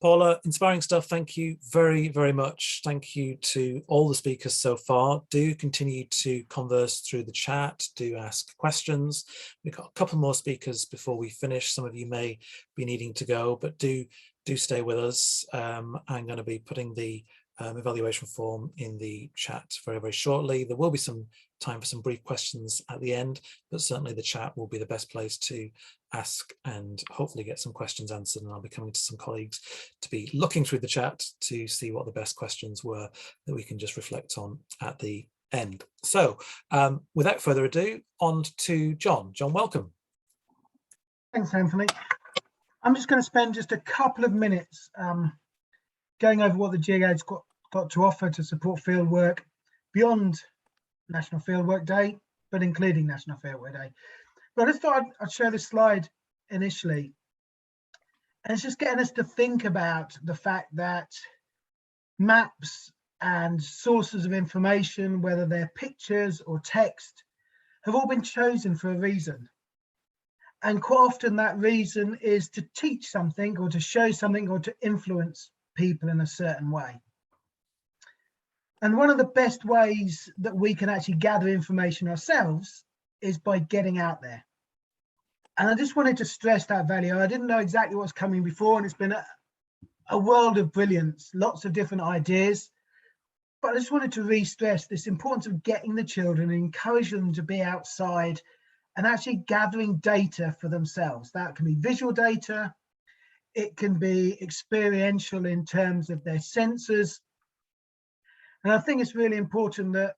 Paula, inspiring stuff. Thank you very, very much. Thank you to all the speakers so far. Do continue to converse through the chat. Do ask questions. We've got a couple more speakers before we finish. Some of you may be needing to go, but do stay with us. I'm going to be putting the evaluation form in the chat very, very shortly. There will be some time for some brief questions at the end, but certainly the chat will be the best place to ask and hopefully get some questions answered. And I'll be coming to some colleagues to be looking through the chat to see what the best questions were that we can just reflect on at the end. So without further ado, on to John. John, welcome. Thanks, Anthony. I'm just going to spend just a couple of minutes going over what the Geog's got to offer to support fieldwork beyond National Fieldwork Day, but including National Fieldwork Day. But I just thought I'd share this slide initially. And it's just getting us to think about the fact that maps and sources of information, whether they're pictures or text, have all been chosen for a reason. And quite often that reason is to teach something or to show something or to influence people in a certain way. And one of the best ways that we can actually gather information ourselves is by getting out there. And I just wanted to stress that value. I didn't know exactly what's coming before, and it's been a world of brilliance, lots of different ideas. But I just wanted to re-stress this importance of getting the children and encourage them to be outside and actually gathering data for themselves. That can be visual data, it can be experiential in terms of their senses. And I think it's really important that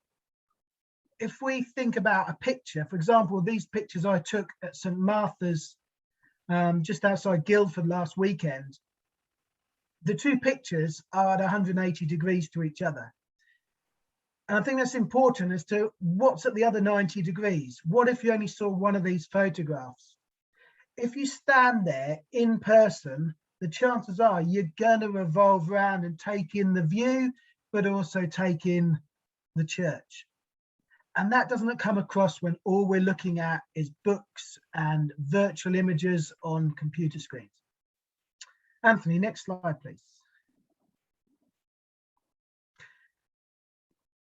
if we think about a picture, for example, these pictures I took at St Martha's just outside Guildford last weekend, the two pictures are at 180 degrees to each other. And I think that's important as to what's at the other 90 degrees. What if you only saw one of these photographs? If you stand there in person, the chances are you're going to revolve around and take in the view, but also take in the church. And that doesn't come across when all we're looking at is books and virtual images on computer screens. Anthony, next slide, please.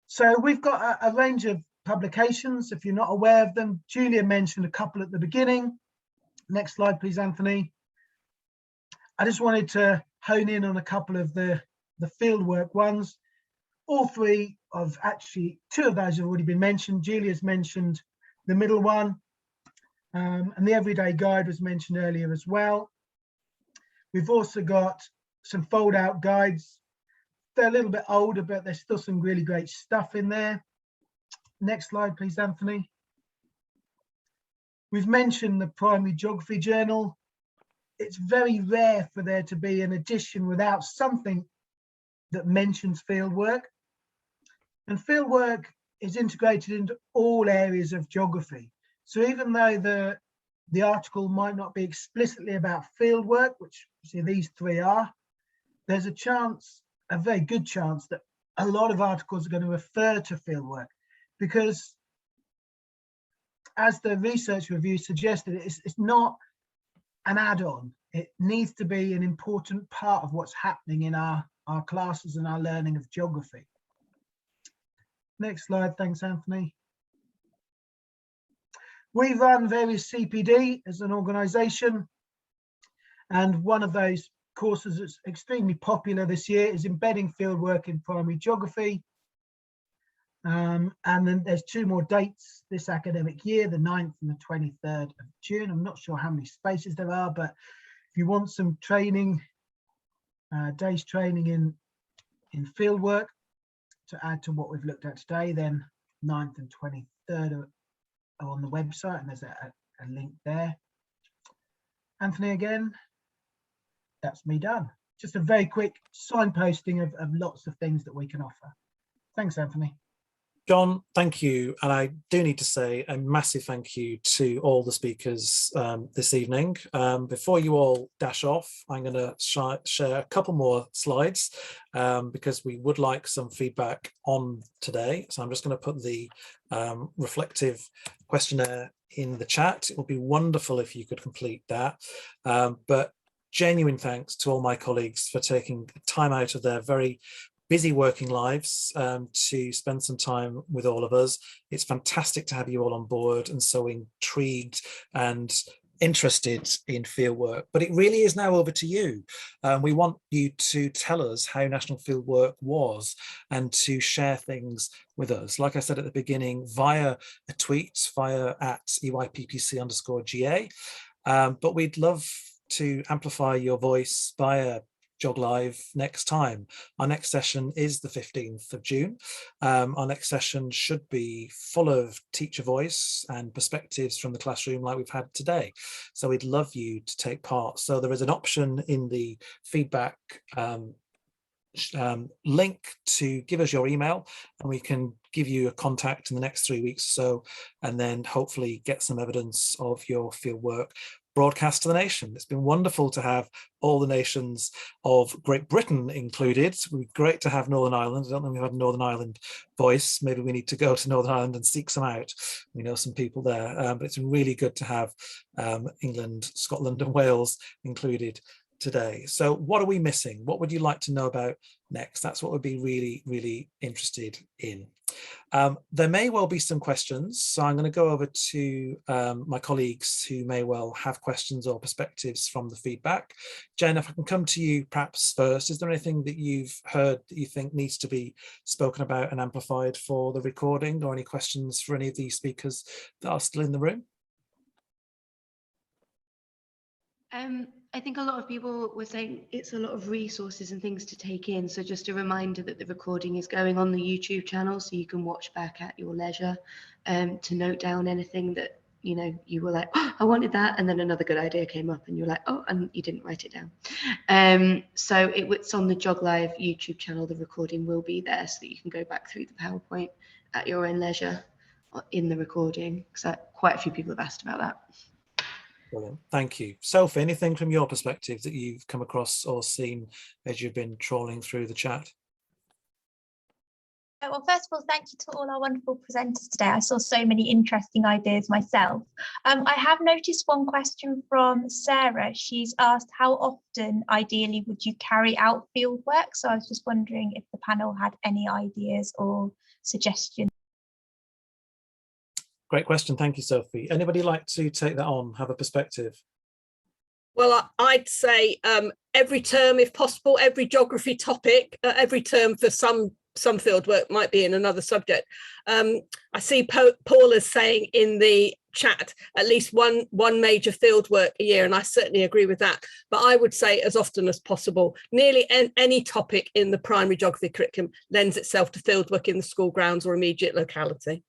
So we've got a range of publications, if you're not aware of them. Julia mentioned a couple at the beginning. Next slide, please, Anthony. I just wanted to hone in on a couple of the fieldwork ones. All three of, actually, two of those have already been mentioned. Julia's mentioned the middle one, and the Everyday Guide was mentioned earlier as well. We've also got some fold-out guides. They're a little bit older, but there's still some really great stuff in there. Next slide, please, Anthony. We've mentioned the Primary Geography Journal. It's very rare for there to be an edition without something that mentions fieldwork. And fieldwork is integrated into all areas of geography. So even though the article might not be explicitly about fieldwork, which see these three are, there's a chance, a very good chance, that a lot of articles are going to refer to fieldwork, because as the research review suggested, it's not an add-on. It needs to be an important part of what's happening in our classes and our learning of geography. Next slide, thanks, Anthony. We run various CPD as an organisation, and one of those courses that's extremely popular this year is embedding fieldwork in primary geography. And then there's two more dates this academic year, the 9th and the 23rd of June. I'm not sure how many spaces there are, but if you want some training, days training in fieldwork to add to what we've looked at today, then 9th and 23rd are on the website, and there's a link there. Anthony, again, that's me done. Just a very quick signposting of lots of things that we can offer. Thanks, Anthony. John, thank you. And I do need to say a massive thank you to all the speakers this evening. Before you all dash off, I'm going to share a couple more slides because we would like some feedback on today. So I'm just going to put the reflective questionnaire in the chat. It would be wonderful if you could complete that. But genuine thanks to all my colleagues for taking time out of their very busy working lives to spend some time with all of us. It's fantastic to have you all on board and so intrigued and interested in fieldwork, but it really is now over to you. We want you to tell us how National Fieldwork was and to share things with us. Like I said at the beginning, via a tweet, via @EYPPC_GA, but we'd love to amplify your voice via Geog Live next time. Our next session is the 15th of June. Our next session should be full of teacher voice and perspectives from the classroom like we've had today. So we'd love you to take part. So there is an option in the feedback link to give us your email, and we can give you a contact in the next 3 weeks or so, and then hopefully get some evidence of your fieldwork broadcast to the nation. It's been wonderful to have all the nations of Great Britain included. It would be great to have Northern Ireland. I don't think we've had a Northern Ireland voice. Maybe we need to go to Northern Ireland and seek some out. We know some people there, but it's really good to have England, Scotland and Wales included today. So what are we missing? What would you like to know about next? That's what we'd be really, really interested in. There may well be some questions, so I'm going to go over to my colleagues who may well have questions or perspectives from the feedback. Jen, if I can come to you perhaps first, is there anything that you've heard that you think needs to be spoken about and amplified for the recording, or any questions for any of these speakers that are still in the room? I think a lot of people were saying it's a lot of resources and things to take in. So just a reminder that the recording is going on the YouTube channel, so you can watch back at your leisure, to note down anything that, you know, you were like, oh, I wanted that, and then another good idea came up and you're like, oh, and you didn't write it down. So it's on the Geog Live YouTube channel. The recording will be there so that you can go back through the PowerPoint at your own leisure in the recording, because quite a few people have asked about that. Brilliant. Thank you. Sophie, anything from your perspective that you've come across or seen as you've been trawling through the chat? Well, first of all, thank you to all our wonderful presenters today. I saw so many interesting ideas myself. I have noticed one question from Sarah. She's asked, how often, ideally, would you carry out field work? So I was just wondering if the panel had any ideas or suggestions. Great question. Thank you, Sophie. Anybody like to take that on, have a perspective? Well, I'd say every term, if possible, every geography topic, every term for some fieldwork might be in another subject. I see Paul is saying in the chat at least one major fieldwork a year, and I certainly agree with that. But I would say as often as possible. Nearly any topic in the primary geography curriculum lends itself to fieldwork in the school grounds or immediate locality.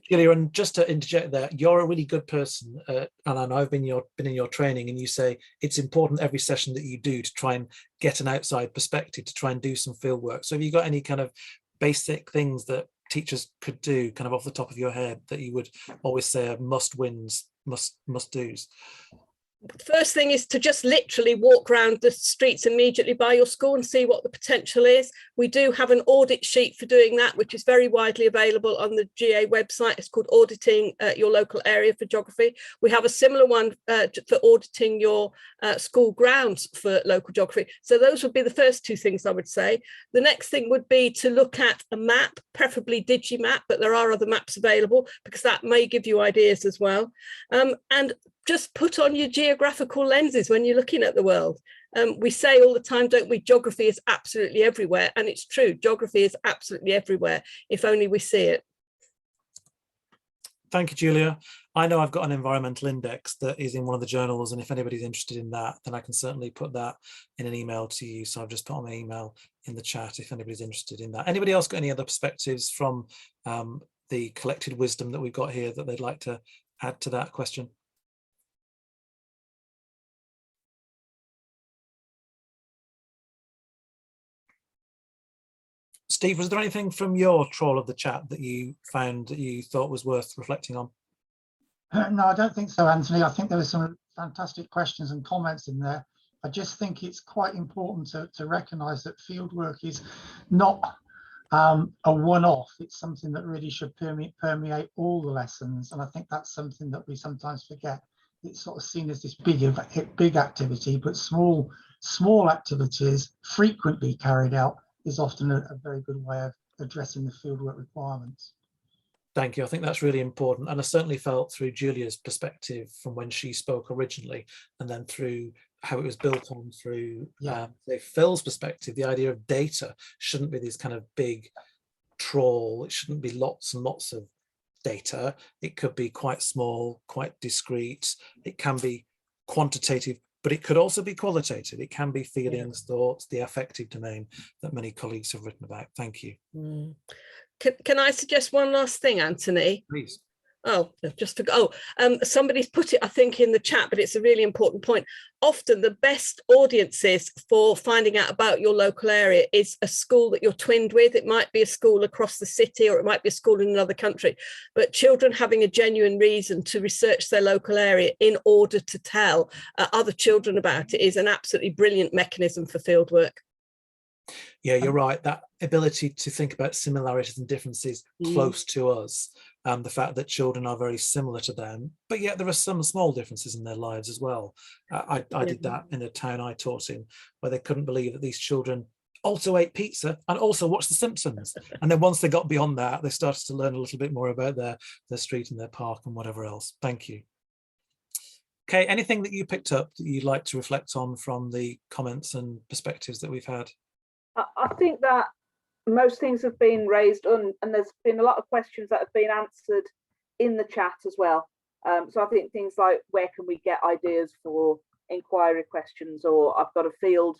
Julia, and just to interject there, you're a really good person, and I know I've been in your training, and you say it's important every session that you do to try and get an outside perspective, to try and do some field work. So have you got any kind of basic things that teachers could do kind of off the top of your head that you would always say are must wins, must do's? First thing is to just literally walk around the streets immediately by your school and see what the potential is. We do have an audit sheet for doing that, which is very widely available on the GA website. It's called Auditing Your Local Area for Geography. We have a similar one for auditing your school grounds for local geography. So those would be the first two things I would say. The next thing would be to look at a map, preferably Digimap, but there are other maps available because that may give you ideas as well. And just put on your geographical lenses when you're looking at the world. We say all the time, don't we, geography is absolutely everywhere. And it's true, geography is absolutely everywhere, if only we see it. Thank you, Julia. I know I've got an environmental index that is in one of the journals, and if anybody's interested in that, then I can certainly put that in an email to you. So I've just put on my email in the chat if anybody's interested in that. Anybody else got any other perspectives from the collected wisdom that we've got here that they'd like to add to that question? Steve, was there anything from your trawl of the chat that you found that you thought was worth reflecting on? No, I don't think so, Anthony. I think there were some fantastic questions and comments in there. I just think it's quite important to recognise that fieldwork is not a one-off. It's something that really should permeate all the lessons. And I think that's something that we sometimes forget. It's sort of seen as this big activity, but small activities frequently carried out is often a very good way of addressing the fieldwork requirements. Thank you. I think that's really important. And I certainly felt through Julia's perspective from when she spoke originally, and then through how it was built on through Phil's perspective, the idea of data shouldn't be this kind of big trawl. It shouldn't be lots and lots of data. It could be quite small, quite discrete. It can be quantitative, but it could also be qualitative. It can be feelings, thoughts, the affective domain that many colleagues have written about. Thank you. Can I suggest one last thing, Anthony? Please. Oh, just forgot. Somebody's put it, I think, in the chat, but it's a really important point. Often the best audiences for finding out about your local area is a school that you're twinned with. It might be a school across the city, or it might be a school in another country. But children having a genuine reason to research their local area in order to tell other children about it is an absolutely brilliant mechanism for fieldwork. Yeah, you're right. That ability to think about similarities and differences close to us, the fact that children are very similar to them, but yet there are some small differences in their lives as well. I did that in a town I taught in, where they couldn't believe that these children also ate pizza and also watched The Simpsons. And then once they got beyond that, they started to learn a little bit more about their street and their park and whatever else. Thank you. Okay, anything that you picked up that you'd like to reflect on from the comments and perspectives that we've had? I think that most things have been raised and there's been a lot of questions that have been answered in the chat as well. So I think things like, where can we get ideas for inquiry questions, or I've got a field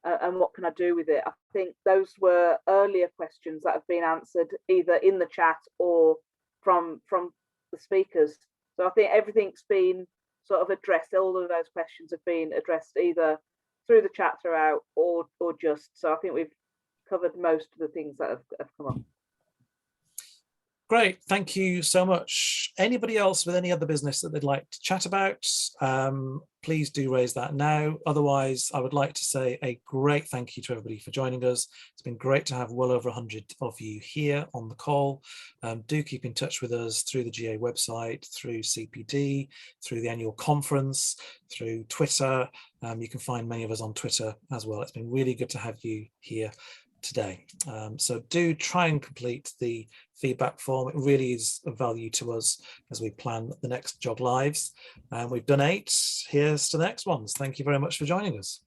and what can I do with it? I think those were earlier questions that have been answered either in the chat or from the speakers. So I think everything's been sort of addressed. All of those questions have been addressed either through the chat throughout or just. So I think we've covered most of the things that have come up. Great, thank you so much. Anybody else with any other business that they'd like to chat about, please do raise that now. Otherwise, I would like to say a great thank you to everybody for joining us. It's been great to have well over 100 of you here on the call. Do keep in touch with us through the GA website, through CPD, through the annual conference, through Twitter. You can find many of us on Twitter as well. It's been really good to have you here. today. So do try and complete the feedback form. It really is of value to us as we plan the next Geog Lives. And we've done 8. Here's to the next ones. Thank you very much for joining us.